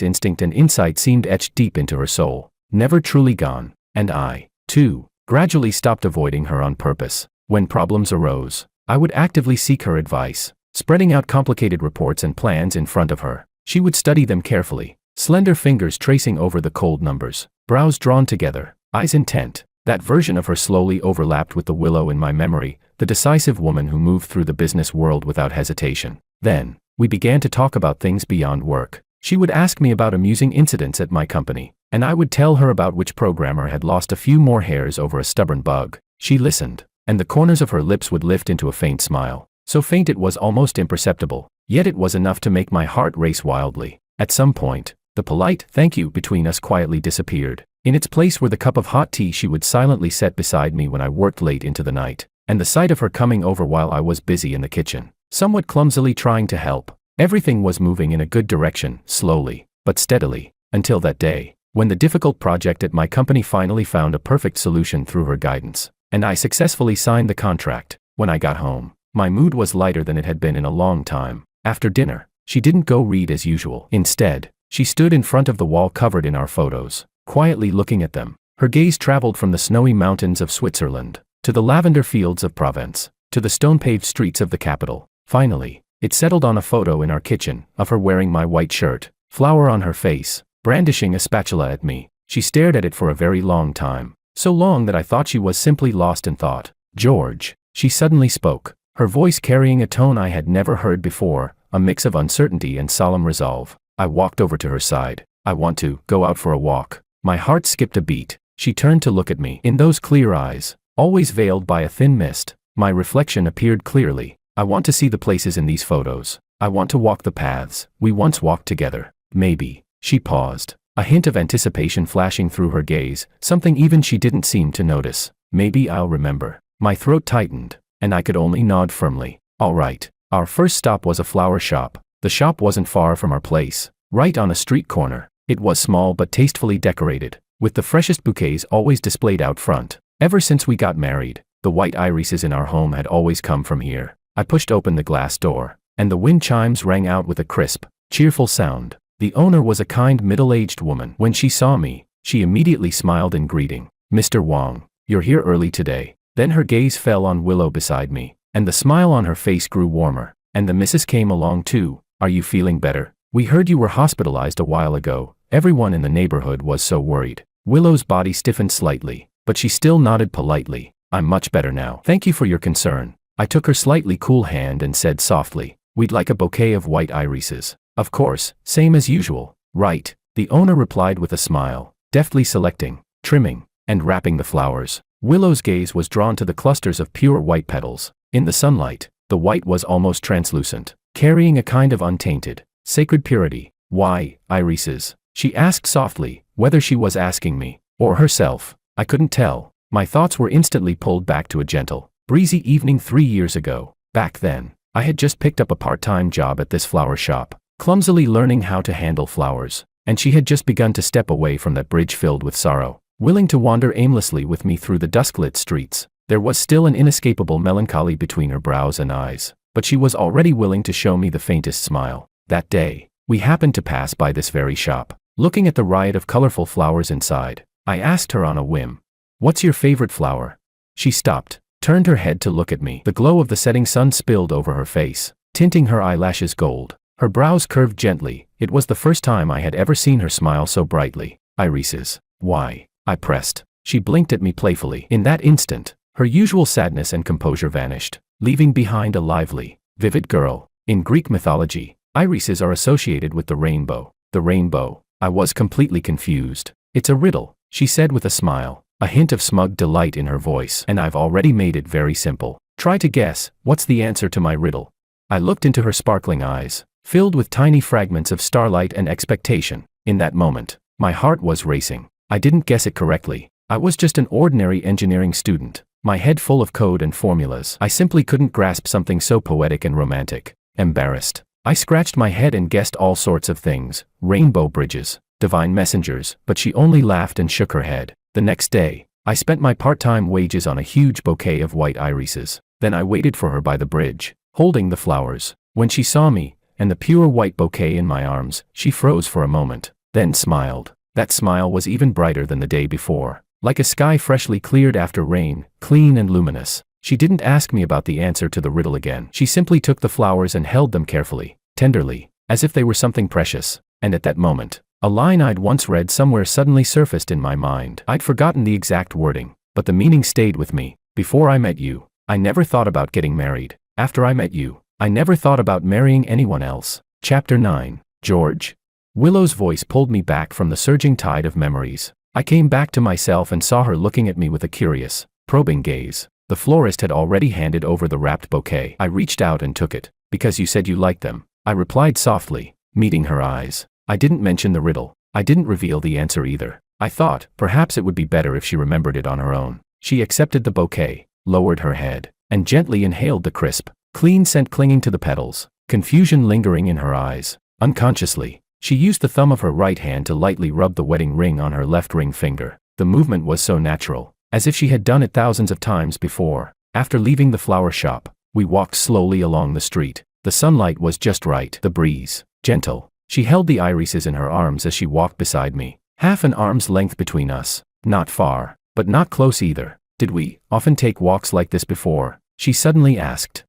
instinct and insight seemed etched deep into her soul, never truly gone. And I, too, gradually stopped avoiding her on purpose. When problems arose, I would actively seek her advice, spreading out complicated reports and plans in front of her. She would study them carefully, slender fingers tracing over the cold numbers, brows drawn together, eyes intent. That version of her slowly overlapped with the Willow in my memory, the decisive woman who moved through the business world without hesitation. Then, we began to talk about things beyond work. She would ask me about amusing incidents at my company, and I would tell her about which programmer had lost a few more hairs over a stubborn bug. She listened, and the corners of her lips would lift into a faint smile. So faint it was almost imperceptible, yet it was enough to make my heart race wildly. At some point, the polite thank you between us quietly disappeared. In its place were the cup of hot tea she would silently set beside me when I worked late into the night, and the sight of her coming over while I was busy in the kitchen, somewhat clumsily trying to help. Everything was moving in a good direction, slowly, but steadily, until that day, when the difficult project at my company finally found a perfect solution through her guidance, and I successfully signed the contract. When I got home, my mood was lighter than it had been in a long time. After dinner, she didn't go read as usual. Instead, she stood in front of the wall covered in our photos, quietly looking at them. Her gaze traveled from the snowy mountains of Switzerland, to the lavender fields of Provence, to the stone-paved streets of the capital. Finally, it settled on a photo in our kitchen, of her wearing my white shirt, flour on her face, brandishing a spatula at me. She stared at it for a very long time, so long that I thought she was simply lost in thought. George, she suddenly spoke, her voice carrying a tone I had never heard before, a mix of uncertainty and solemn resolve. I walked over to her side. I want to go out for a walk. My heart skipped a beat. She turned to look at me. In those clear eyes, always veiled by a thin mist, my reflection appeared clearly. I want to see the places in these photos. I want to walk the paths we once walked together. Maybe. She paused, a hint of anticipation flashing through her gaze, something even she didn't seem to notice. Maybe I'll remember. My throat tightened, and I could only nod firmly. All right. Our first stop was a flower shop. The shop wasn't far from our place, right on a street corner. It was small but tastefully decorated, with the freshest bouquets always displayed out front. Ever since we got married, the white irises in our home had always come from here. I pushed open the glass door, and the wind chimes rang out with a crisp, cheerful sound. The owner was a kind middle-aged woman. When she saw me, she immediately smiled in greeting. Mr. Wong, you're here early today. Then her gaze fell on Willow beside me, and the smile on her face grew warmer. And the missus came along too. Are you feeling better? We heard you were hospitalized a while ago. Everyone in the neighborhood was so worried. Willow's body stiffened slightly, but she still nodded politely. I'm much better now. Thank you for your concern. I took her slightly cool hand and said softly, we'd like a bouquet of white irises. Of course, same as usual. Right, the owner replied with a smile, deftly selecting, trimming, and wrapping the flowers. Willow's gaze was drawn to the clusters of pure white petals. In the sunlight, the white was almost translucent, carrying a kind of untainted, sacred purity. Why, irises? She asked softly, whether she was asking me, or herself. I couldn't tell. My thoughts were instantly pulled back to a gentle, breezy evening 3 years ago. Back then, I had just picked up a part-time job at this flower shop, clumsily learning how to handle flowers, and she had just begun to step away from that bridge filled with sorrow, willing to wander aimlessly with me through the dusk-lit streets. There was still an inescapable melancholy between her brows and eyes, but she was already willing to show me the faintest smile. That day, we happened to pass by this very shop. Looking at the riot of colorful flowers inside, I asked her on a whim, "What's your favorite flower?" She stopped, turned her head to look at me. The glow of the setting sun spilled over her face, tinting her eyelashes gold. Her brows curved gently. It was the first time I had ever seen her smile so brightly. "Irises." "Why?" I pressed. She blinked at me playfully. In that instant, her usual sadness and composure vanished, leaving behind a lively, vivid girl. In Greek mythology, irises are associated with the rainbow. The rainbow. I was completely confused. "It's a riddle," she said with a smile, a hint of smug delight in her voice. "And I've already made it very simple. Try to guess, what's the answer to my riddle?" I looked into her sparkling eyes, filled with tiny fragments of starlight and expectation. In that moment, my heart was racing. I didn't guess it correctly. I was just an ordinary engineering student, my head full of code and formulas. I simply couldn't grasp something so poetic and romantic. Embarrassed, I scratched my head and guessed all sorts of things, rainbow bridges, divine messengers, but she only laughed and shook her head. The next day, I spent my part-time wages on a huge bouquet of white irises. Then I waited for her by the bridge, holding the flowers. When she saw me, and the pure white bouquet in my arms, she froze for a moment, then smiled. That smile was even brighter than the day before, like a sky freshly cleared after rain, clean and luminous. She didn't ask me about the answer to the riddle again. She simply took the flowers and held them carefully, tenderly, as if they were something precious. And at that moment, a line I'd once read somewhere suddenly surfaced in my mind. I'd forgotten the exact wording, but the meaning stayed with me. "Before I met you, I never thought about getting married. After I met you, I never thought about marrying anyone else." Chapter 9. George. Willow's voice pulled me back from the surging tide of memories. I came back to myself and saw her looking at me with a curious, probing gaze. The florist had already handed over the wrapped bouquet. I reached out and took it. "Because you said you liked them," I replied softly, meeting her eyes. I didn't mention the riddle. I didn't reveal the answer either. I thought, perhaps it would be better if she remembered it on her own. She accepted the bouquet, lowered her head, and gently inhaled the crisp, clean scent clinging to the petals, confusion lingering in her eyes. Unconsciously, she used the thumb of her right hand to lightly rub the wedding ring on her left ring finger. The movement was so natural, as if she had done it thousands of times before. After leaving the flower shop, we walked slowly along the street. The sunlight was just right, the breeze, gentle. She held the irises in her arms as she walked beside me, half an arm's length between us. Not far, but not close either. "Did we often take walks like this before?" she suddenly asked.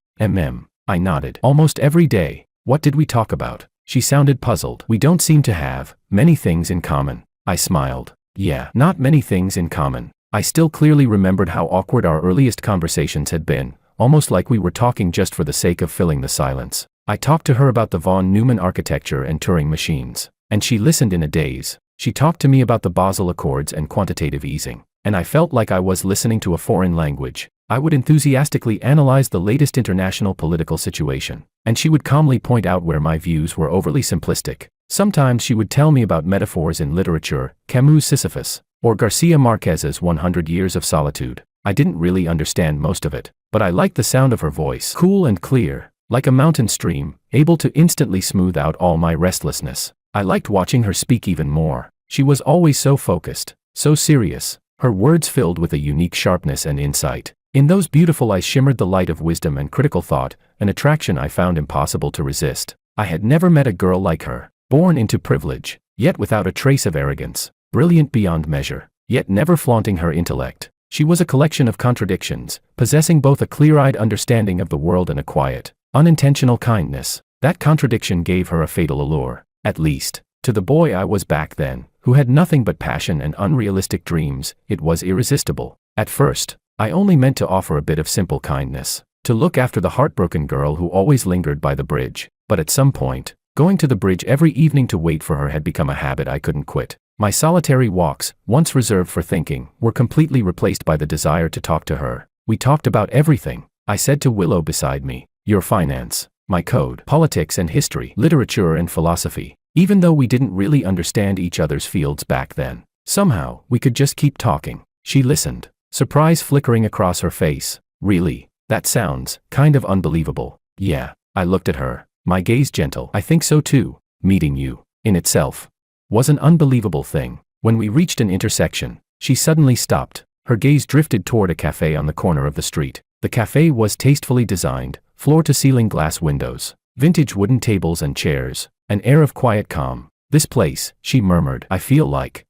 I nodded. "Almost every day." "What did we talk about?" She sounded puzzled. "We don't seem to have many things in common." I smiled. "Yeah, not many things in common." I still clearly remembered how awkward our earliest conversations had been, almost like we were talking just for the sake of filling the silence. I talked to her about the von Neumann architecture and Turing machines, and she listened in a daze. She talked to me about the Basel Accords and quantitative easing, and I felt like I was listening to a foreign language. I would enthusiastically analyze the latest international political situation, and she would calmly point out where my views were overly simplistic. Sometimes she would tell me about metaphors in literature, Camus' Sisyphus, or Garcia Marquez's 100 Years of Solitude. I didn't really understand most of it, but I liked the sound of her voice, cool and clear, like a mountain stream, able to instantly smooth out all my restlessness. I liked watching her speak even more. She was always so focused, so serious, her words filled with a unique sharpness and insight. In those beautiful eyes shimmered the light of wisdom and critical thought, an attraction I found impossible to resist. I had never met a girl like her, born into privilege, yet without a trace of arrogance, brilliant beyond measure, yet never flaunting her intellect. She was a collection of contradictions, possessing both a clear-eyed understanding of the world and a quiet, unintentional kindness. That contradiction gave her a fatal allure, at least, to the boy I was back then, who had nothing but passion and unrealistic dreams. It was irresistible. At first, I only meant to offer a bit of simple kindness, to look after the heartbroken girl who always lingered by the bridge. But at some point, going to the bridge every evening to wait for her had become a habit I couldn't quit. My solitary walks, once reserved for thinking, were completely replaced by the desire to talk to her. We talked about everything. I said to Willow beside me, "Your finance, my code, politics and history, literature and philosophy." Even though we didn't really understand each other's fields back then, somehow, we could just keep talking. She listened, surprise flickering across her face. "Really? That sounds kind of unbelievable." "Yeah." I looked at her, my gaze gentle. "I think so too. Meeting you, in itself, was an unbelievable thing." When we reached an intersection, she suddenly stopped, Her gaze drifted toward a cafe on the corner of the street. The cafe was tastefully designed, floor-to-ceiling glass windows, vintage wooden tables and chairs, an air of quiet calm. "This place," she murmured, "I feel like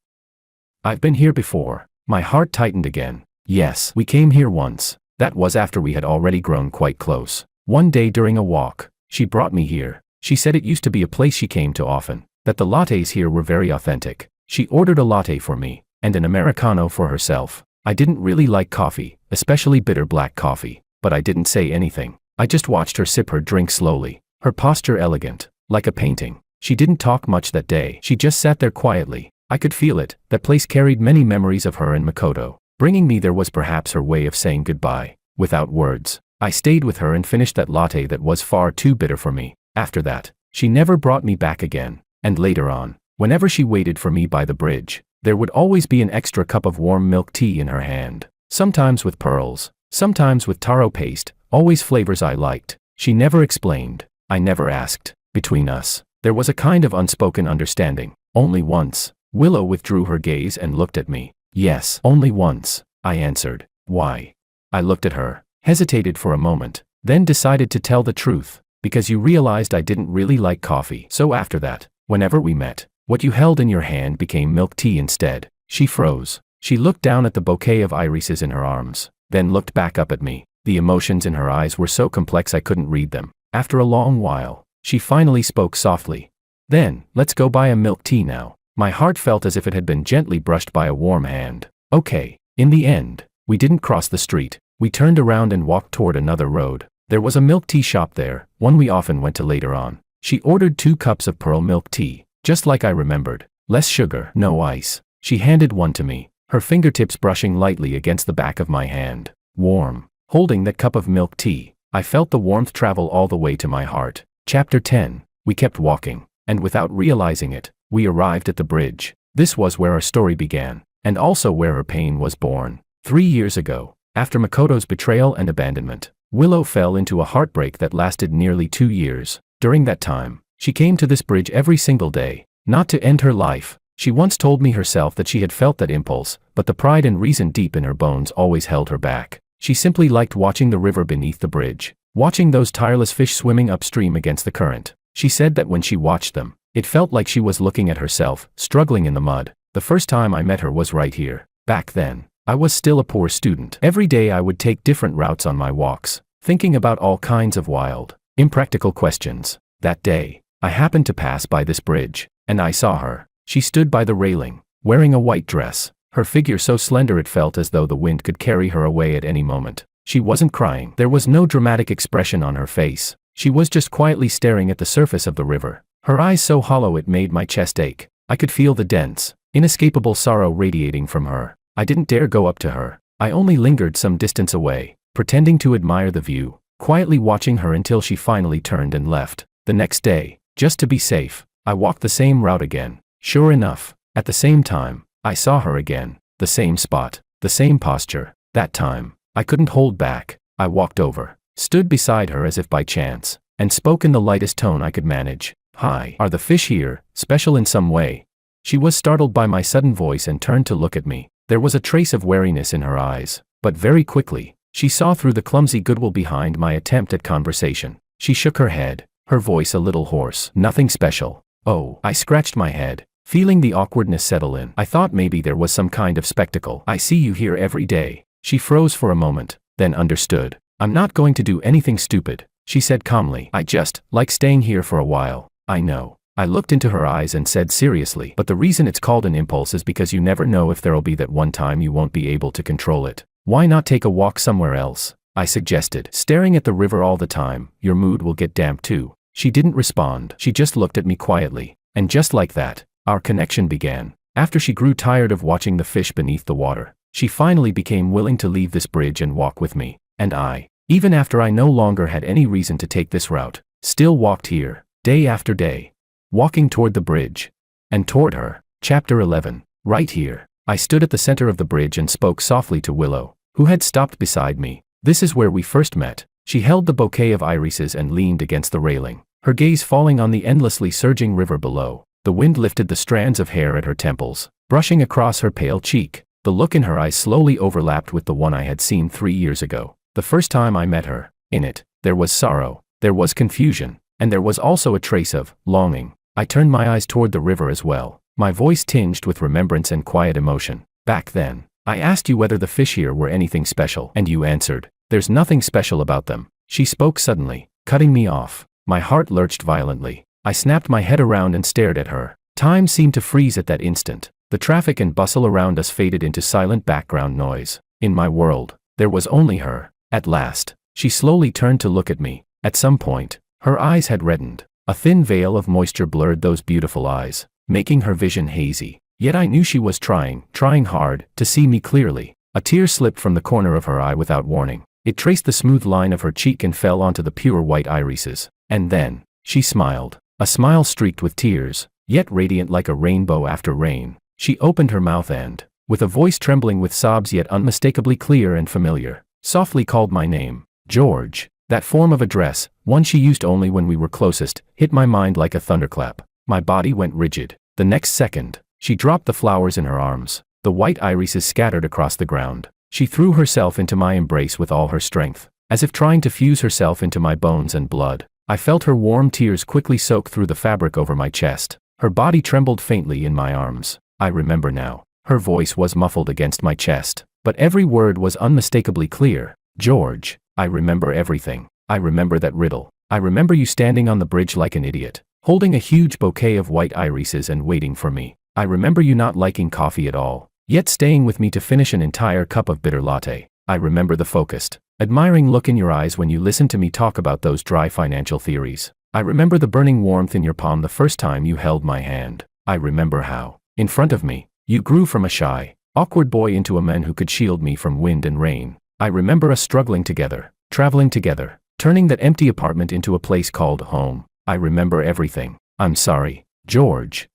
I've been here before." My heart tightened again. Yes, we came here once. That was after we had already grown quite close. One day during a walk, she brought me here. She said it used to be a place she came to often, that the lattes here were very authentic. She ordered a latte for me, and an Americano for herself. I didn't really like coffee, especially bitter black coffee, but I didn't say anything. I just watched her sip her drink slowly, her posture elegant, like a painting. She didn't talk much that day. She just sat there quietly. I could feel it. That place carried many memories of her and Makoto. Bringing me there was perhaps her way of saying goodbye. Without words, I stayed with her and finished that latte that was far too bitter for me. After that, she never brought me back again. And later on, whenever she waited for me by the bridge, there would always be an extra cup of warm milk tea in her hand. Sometimes with pearls, sometimes with taro paste, always flavors I liked. She never explained. I never asked. Between us, there was a kind of unspoken understanding. Only once, Willow withdrew her gaze and looked at me. Yes, only once, I answered. Why? I looked at her, hesitated for a moment, then decided to tell the truth, because you realized I didn't really like coffee. So after that, whenever we met, what you held in your hand became milk tea instead. She froze. She looked down at the bouquet of irises in her arms, then looked back up at me. The emotions in her eyes were so complex I couldn't read them. After a long while, she finally spoke softly. Then, let's go buy a milk tea now. My heart felt as if it had been gently brushed by a warm hand. Okay. In the end, we didn't cross the street. We turned around and walked toward another road. There was a milk tea shop there, one we often went to later on. She ordered 2 cups of pearl milk tea, just like I remembered. Less sugar, no ice. She handed one to me, her fingertips brushing lightly against the back of my hand. Warm. Holding that cup of milk tea, I felt the warmth travel all the way to my heart. Chapter 10. We kept walking, and without realizing it, we arrived at the bridge. This was where our story began, and also where her pain was born. 3 years ago, after Makoto's betrayal and abandonment, Willow fell into a heartbreak that lasted nearly 2 years. During that time, she came to this bridge every single day, not to end her life. She once told me herself that she had felt that impulse, but the pride and reason deep in her bones always held her back. She simply liked watching the river beneath the bridge, watching those tireless fish swimming upstream against the current. She said that when she watched them, it felt like she was looking at herself, struggling in the mud. The first time I met her was right here. Back then, I was still a poor student. Every day I would take different routes on my walks, thinking about all kinds of wild, impractical questions. That day, I happened to pass by this bridge, and I saw her. She stood by the railing, wearing a white dress, her figure so slender it felt as though the wind could carry her away at any moment. She wasn't crying. There was no dramatic expression on her face. She was just quietly staring at the surface of the river, her eyes so hollow it made my chest ache. I could feel the dense, inescapable sorrow radiating from her. I didn't dare go up to her. I only lingered some distance away, pretending to admire the view, quietly watching her until she finally turned and left. The next day, just to be safe, I walked the same route again. Sure enough, at the same time, I saw her again. The same spot, the same posture. That time, I couldn't hold back. I walked over, stood beside her as if by chance, and spoke in the lightest tone I could manage. Hi, are the fish here, special in some way? She was startled by my sudden voice and turned to look at me. There was a trace of wariness in her eyes, but very quickly, she saw through the clumsy goodwill behind my attempt at conversation. She shook her head, her voice a little hoarse. Nothing special. Oh, I scratched my head, feeling the awkwardness settle in. I thought maybe there was some kind of spectacle. I see you here every day. She froze for a moment, then understood. I'm not going to do anything stupid, she said calmly. I just like staying here for a while. I know. I looked into her eyes and said seriously, but the reason it's called an impulse is because you never know if there'll be that one time you won't be able to control it. Why not take a walk somewhere else? I suggested. Staring at the river all the time, your mood will get damp too. She didn't respond. She just looked at me quietly. And just like that, our connection began. After she grew tired of watching the fish beneath the water, she finally became willing to leave this bridge and walk with me. And I, even after I no longer had any reason to take this route, still walked here, day after day, walking toward the bridge. And toward her. Chapter 11. Right here. I stood at the center of the bridge and spoke softly to Willow, who had stopped beside me. This is where we first met. She held the bouquet of irises and leaned against the railing, her gaze falling on the endlessly surging river below. The wind lifted the strands of hair at her temples, brushing across her pale cheek. The look in her eyes slowly overlapped with the one I had seen 3 years ago. The first time I met her. In it, there was sorrow, there was confusion, and there was also a trace of longing. I turned my eyes toward the river as well, my voice tinged with remembrance and quiet emotion. Back then, I asked you whether the fish here were anything special, and you answered, "There's nothing special about them." She spoke suddenly, cutting me off. My heart lurched violently. I snapped my head around and stared at her. Time seemed to freeze at that instant. The traffic and bustle around us faded into silent background noise. In my world, there was only her. At last, she slowly turned to look at me. At some point, her eyes had reddened. A thin veil of moisture blurred those beautiful eyes, making her vision hazy. Yet I knew she was trying hard, to see me clearly. A tear slipped from the corner of her eye without warning. It traced the smooth line of her cheek and fell onto the pure white irises. And then, she smiled. A smile streaked with tears, yet radiant like a rainbow after rain. She opened her mouth and, with a voice trembling with sobs yet unmistakably clear and familiar, softly called my name. George. That form of address, one she used only when we were closest, hit my mind like a thunderclap. My body went rigid. The next second, she dropped the flowers in her arms. The white irises scattered across the ground. She threw herself into my embrace with all her strength, as if trying to fuse herself into my bones and blood. I felt her warm tears quickly soak through the fabric over my chest. Her body trembled faintly in my arms. I remember now. Her voice was muffled against my chest, but every word was unmistakably clear. George, I remember everything. I remember that riddle. I remember you standing on the bridge like an idiot, holding a huge bouquet of white irises and waiting for me. I remember you not liking coffee at all, yet staying with me to finish an entire cup of bitter latte. I remember the focused, admiring look in your eyes when you listened to me talk about those dry financial theories. I remember the burning warmth in your palm the first time you held my hand. I remember how, in front of me, you grew from a shy, awkward boy into a man who could shield me from wind and rain. I remember us struggling together, traveling together, turning that empty apartment into a place called home. I remember everything. I'm sorry, George.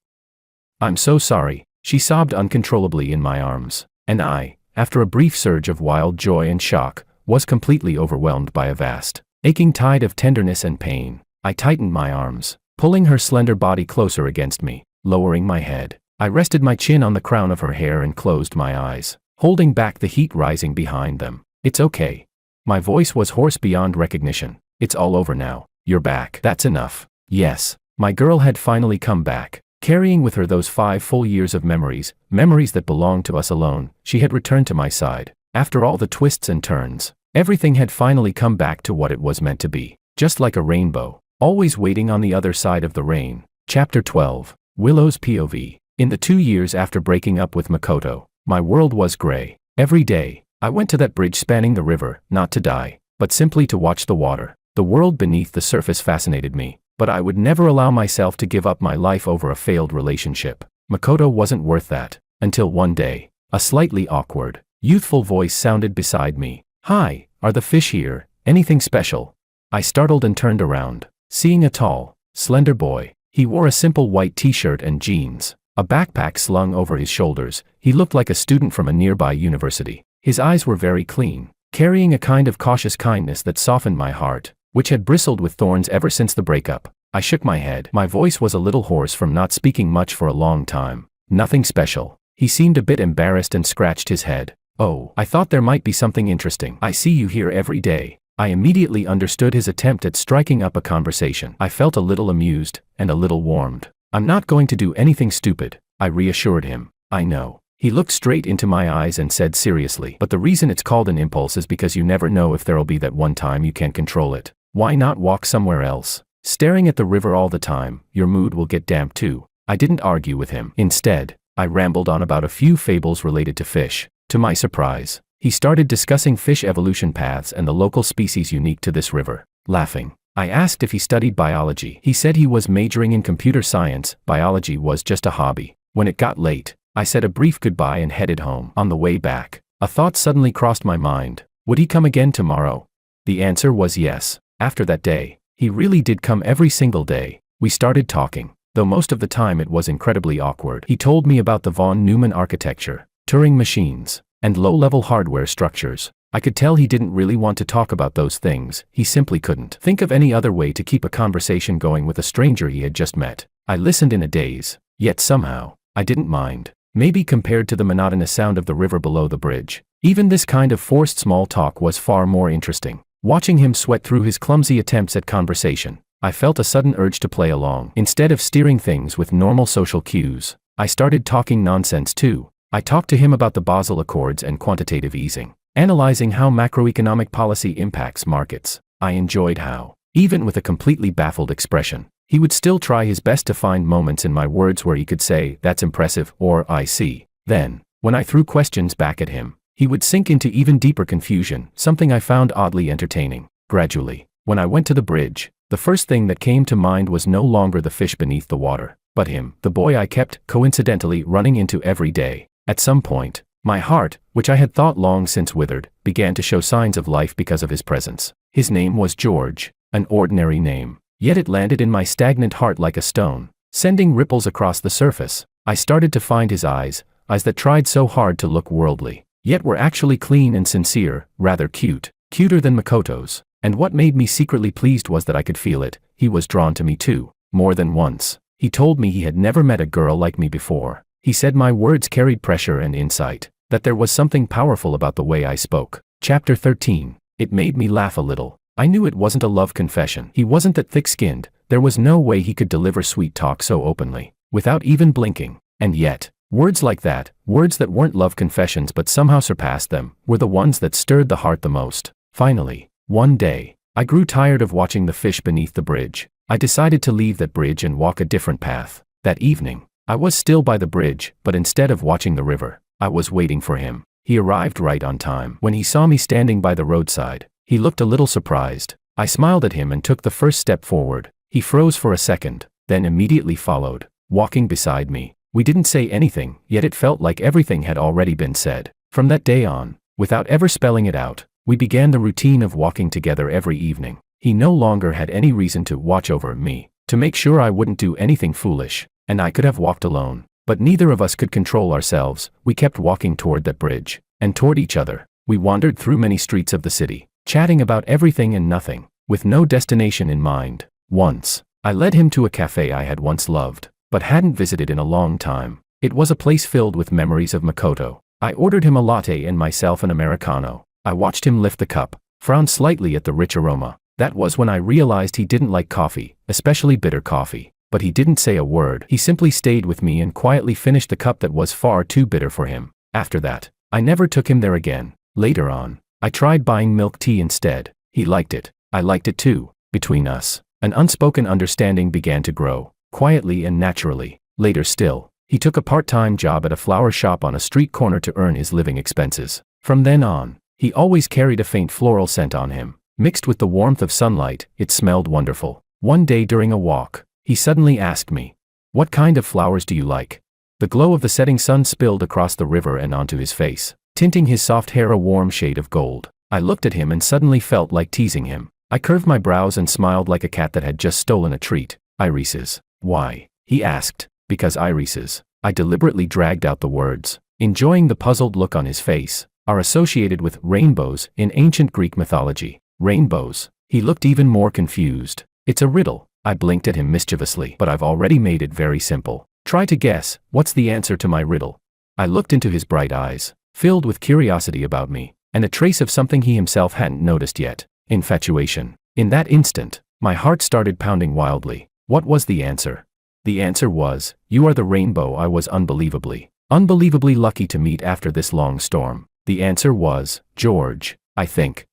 I'm so sorry. She sobbed uncontrollably in my arms, and I, after a brief surge of wild joy and shock, was completely overwhelmed by a vast, aching tide of tenderness and pain. I tightened my arms, pulling her slender body closer against me. Lowering my head, I rested my chin on the crown of her hair and closed my eyes, holding back the heat rising behind them. It's okay. My voice was hoarse beyond recognition. It's all over now. You're back. That's enough. Yes, my girl had finally come back, carrying with her those 5 full years of memories that belonged to us alone. She had returned to my side. After all the twists and turns, everything had finally come back to what it was meant to be. Just like a rainbow, always waiting on the other side of the rain. Chapter 12. Willow's POV. In the 2 years after breaking up with Makoto, my world was gray. Every day, I went to that bridge spanning the river, not to die, but simply to watch the water. The world beneath the surface fascinated me, but I would never allow myself to give up my life over a failed relationship. Makoto wasn't worth that. Until one day, a slightly awkward, youthful voice sounded beside me. "Hi, are the fish here? Anything special?" I startled and turned around, seeing a tall, slender boy. He wore a simple white t-shirt and jeans, a backpack slung over his shoulders. He looked like a student from a nearby university. His eyes were very clean, carrying a kind of cautious kindness that softened my heart, which had bristled with thorns ever since the breakup. I shook my head. My voice was a little hoarse from not speaking much for a long time. "Nothing special." He seemed a bit embarrassed and scratched his head. "Oh, I thought there might be something interesting. I see you here every day." I immediately understood his attempt at striking up a conversation. I felt a little amused, and a little warmed. "I'm not going to do anything stupid," I reassured him. "I know." He looked straight into my eyes and said seriously, "But the reason it's called an impulse is because you never know if there'll be that one time you can't control it. Why not walk somewhere else? Staring at the river all the time, your mood will get damp too." I didn't argue with him. Instead, I rambled on about a few fables related to fish. To my surprise, he started discussing fish evolution paths and the local species unique to this river. Laughing, I asked if he studied biology. He said he was majoring in computer science. Biology was just a hobby. When it got late, I said a brief goodbye and headed home. On the way back, a thought suddenly crossed my mind. Would he come again tomorrow? The answer was yes. After that day, he really did come every single day. We started talking, though most of the time it was incredibly awkward. He told me about the von Neumann architecture, Turing machines, and low-level hardware structures. I could tell he didn't really want to talk about those things. He simply couldn't think of any other way to keep a conversation going with a stranger he had just met. I listened in a daze, yet somehow, I didn't mind. maybe compared to the monotonous sound of the river below the bridge. Even this kind of forced small talk was far more interesting. Watching him sweat through his clumsy attempts at conversation, I felt a sudden urge to play along. Instead of steering things with normal social cues, I started talking nonsense too. I talked to him about the Basel Accords and quantitative easing, analyzing how macroeconomic policy impacts markets. I enjoyed how, even with a completely baffled expression, he would still try his best to find moments in my words where he could say, "That's impressive," or "I see." Then, when I threw questions back at him, he would sink into even deeper confusion, something I found oddly entertaining. Gradually, when I went to the bridge, the first thing that came to mind was no longer the fish beneath the water, but him, the boy I kept, coincidentally, running into every day. At some point, my heart, which I had thought long since withered, began to show signs of life because of his presence. His name was George, an ordinary name, yet it landed in my stagnant heart like a stone, sending ripples across the surface. I started to find his eyes that tried so hard to look worldly, yet were actually clean and sincere, rather cute, cuter than Makoto's. And what made me secretly pleased was that I could feel it. He was drawn to me too, more than once. He told me he had never met a girl like me before. He said my words carried pressure and insight, that there was something powerful about the way I spoke. Chapter 13. It made me laugh a little. I knew it wasn't a love confession. He wasn't that thick-skinned. There was no way he could deliver sweet talk so openly, without even blinking. And yet, words like that, words that weren't love confessions but somehow surpassed them, were the ones that stirred the heart the most. Finally, one day, I grew tired of watching the fish beneath the bridge. I decided to leave that bridge and walk a different path. That evening, I was still by the bridge, but instead of watching the river, I was waiting for him. He arrived right on time. When he saw me standing by the roadside, he looked a little surprised. I smiled at him and took the first step forward. He froze for a second, then immediately followed, walking beside me. We didn't say anything, yet it felt like everything had already been said. From that day on, without ever spelling it out, we began the routine of walking together every evening. He no longer had any reason to watch over me, to make sure I wouldn't do anything foolish, and I could have walked alone. But neither of us could control ourselves. We kept walking toward that bridge, and toward each other. We wandered through many streets of the city, chatting about everything and nothing, with no destination in mind. Once, I led him to a cafe I had once loved, but hadn't visited in a long time. It was a place filled with memories of Makoto. I ordered him a latte and myself an Americano. I watched him lift the cup, frown slightly at the rich aroma. That was when I realized he didn't like coffee, especially bitter coffee. But he didn't say a word. He simply stayed with me and quietly finished the cup that was far too bitter for him. After that, I never took him there again. Later on, I tried buying milk tea instead. He liked it. I liked it too. Between us, an unspoken understanding began to grow, quietly and naturally. Later still, he took a part-time job at a flower shop on a street corner to earn his living expenses. From then on, he always carried a faint floral scent on him. Mixed with the warmth of sunlight, it smelled wonderful. One day during a walk, he suddenly asked me, "What kind of flowers do you like?" The glow of the setting sun spilled across the river and onto his face, tinting his soft hair a warm shade of gold. I looked at him and suddenly felt like teasing him. I curved my brows and smiled like a cat that had just stolen a treat. "Irises." "Why?" he asked. "Because irises," I deliberately dragged out the words, enjoying the puzzled look on his face, "are associated with rainbows in ancient Greek mythology." "Rainbows?" He looked even more confused. "It's a riddle." I blinked at him mischievously. "But I've already made it very simple. Try to guess, what's the answer to my riddle?" I looked into his bright eyes, filled with curiosity about me, and a trace of something he himself hadn't noticed yet. Infatuation. In that instant, my heart started pounding wildly. What was the answer? The answer was, "You are the rainbow I was unbelievably lucky to meet after this long storm." The answer was, "George, I think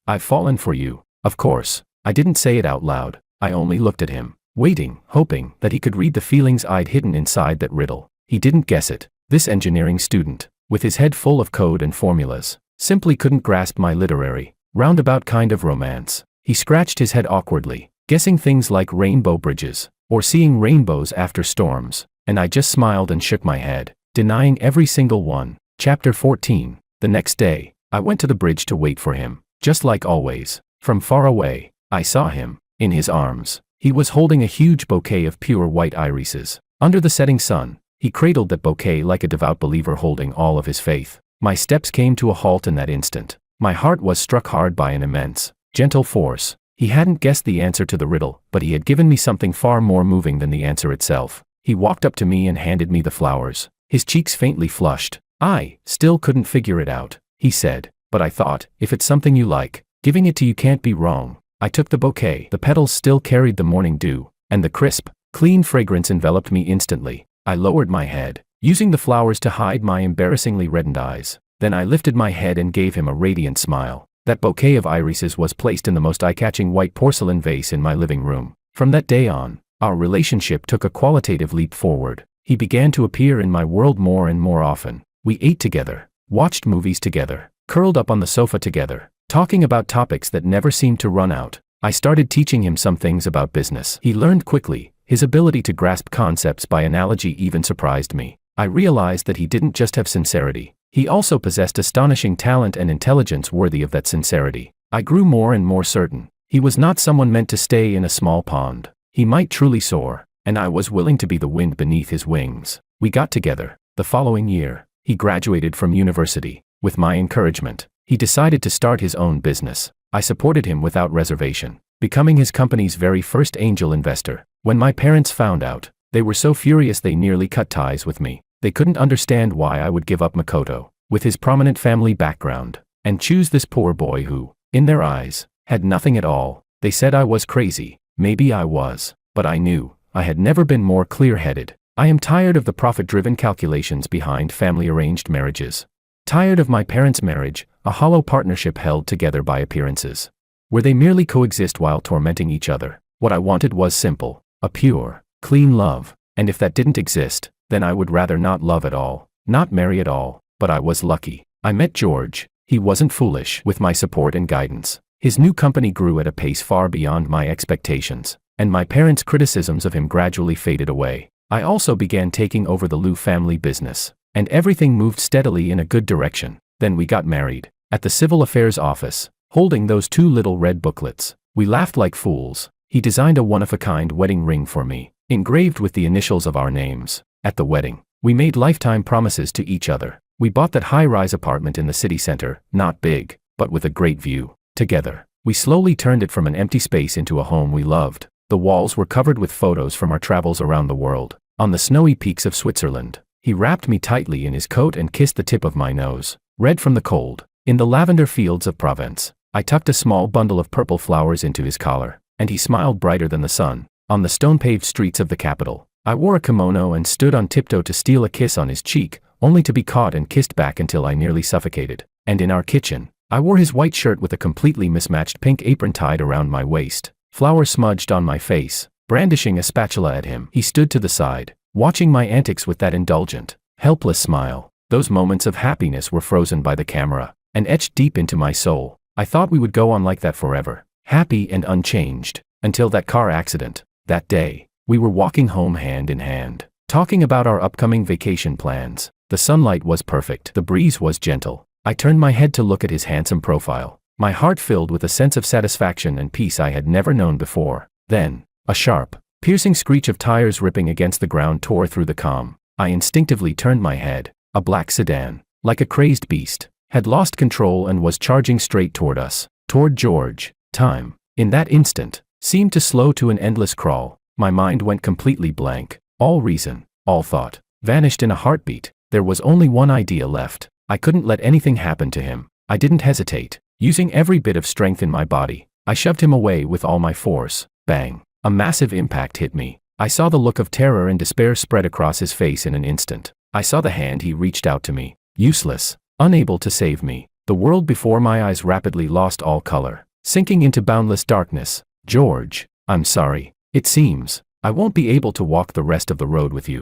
I've fallen for you." Of course, I didn't say it out loud. I only looked at him, waiting, hoping that he could read the feelings I'd hidden inside that riddle. He didn't guess it. This engineering student, with his head full of code and formulas, simply couldn't grasp my literary, roundabout kind of romance. He scratched his head awkwardly, guessing things like rainbow bridges, or seeing rainbows after storms, and I just smiled and shook my head, denying every single one. Chapter 14. The next day, I went to the bridge to wait for him. Just like always, from far away, I saw him. In his arms, he was holding a huge bouquet of pure white irises. Under the setting sun, he cradled that bouquet like a devout believer holding all of his faith. My steps came to a halt in that instant. My heart was struck hard by an immense, gentle force. He hadn't guessed the answer to the riddle, but he had given me something far more moving than the answer itself. He walked up to me and handed me the flowers. His cheeks faintly flushed. I still couldn't figure it out, he said, but I thought, if it's something you like, giving it to you can't be wrong. I took the bouquet. The petals still carried the morning dew, and the crisp, clean fragrance enveloped me instantly. I lowered my head, using the flowers to hide my embarrassingly reddened eyes. Then I lifted my head and gave him a radiant smile. That bouquet of irises was placed in the most eye-catching white porcelain vase in my living room. From that day on, our relationship took a qualitative leap forward. He began to appear in my world more and more often. We ate together, watched movies together, curled up on the sofa together, talking about topics that never seemed to run out. I started teaching him some things about business. He learned quickly. His ability to grasp concepts by analogy even surprised me. I realized that he didn't just have sincerity. He also possessed astonishing talent and intelligence worthy of that sincerity. I grew more and more certain. He was not someone meant to stay in a small pond. He might truly soar, and I was willing to be the wind beneath his wings. We got together. The following year, he graduated from university. With my encouragement, he decided to start his own business. I supported him without reservation, becoming his company's very first angel investor. When my parents found out, they were so furious they nearly cut ties with me. They couldn't understand why I would give up Makoto, with his prominent family background, and choose this poor boy who, in their eyes, had nothing at all. They said I was crazy. Maybe I was, but I knew I had never been more clear-headed. I am tired of the profit-driven calculations behind family-arranged marriages. Tired of my parents' marriage, a hollow partnership held together by appearances, where they merely coexist while tormenting each other. What I wanted was simple, a pure, clean love, and if that didn't exist, then I would rather not love at all, not marry at all. But I was lucky. I met George. He wasn't foolish. With my support and guidance, his new company grew at a pace far beyond my expectations, and my parents' criticisms of him gradually faded away. I also began taking over the Liu family business, and everything moved steadily in a good direction. Then we got married, at the civil affairs office, holding those two little red booklets. We laughed like fools. He designed a one-of-a-kind wedding ring for me, engraved with the initials of our names. At the wedding, we made lifetime promises to each other. We bought that high-rise apartment in the city center, not big, but with a great view. Together, we slowly turned it from an empty space into a home we loved. The walls were covered with photos from our travels around the world. On the snowy peaks of Switzerland, he wrapped me tightly in his coat and kissed the tip of my nose, red from the cold. In the lavender fields of Provence, I tucked a small bundle of purple flowers into his collar, and he smiled brighter than the sun. On the stone-paved streets of the capital, I wore a kimono and stood on tiptoe to steal a kiss on his cheek, only to be caught and kissed back until I nearly suffocated. And in our kitchen, I wore his white shirt with a completely mismatched pink apron tied around my waist, flowers smudged on my face. Brandishing a spatula at him, he stood to the side, watching my antics with that indulgent, helpless smile. Those moments of happiness were frozen by the camera, and etched deep into my soul. I thought we would go on like that forever, happy and unchanged, until that car accident. That day, we were walking home hand in hand, talking about our upcoming vacation plans. The sunlight was perfect. The breeze was gentle. I turned my head to look at his handsome profile, my heart filled with a sense of satisfaction and peace I had never known before. Then, a sharp, piercing screech of tires ripping against the ground tore through the calm. I instinctively turned my head. A black sedan, like a crazed beast, had lost control and was charging straight toward us, toward George. Time, in that instant, seemed to slow to an endless crawl. My mind went completely blank. All reason, all thought, vanished in a heartbeat. There was only one idea left. I couldn't let anything happen to him. I didn't hesitate. Using every bit of strength in my body, I shoved him away with all my force. Bang! A massive impact hit me. I saw the look of terror and despair spread across his face in an instant. I saw the hand he reached out to me. Useless, unable to save me. The world before my eyes rapidly lost all color, sinking into boundless darkness. George, I'm sorry. It seems I won't be able to walk the rest of the road with you.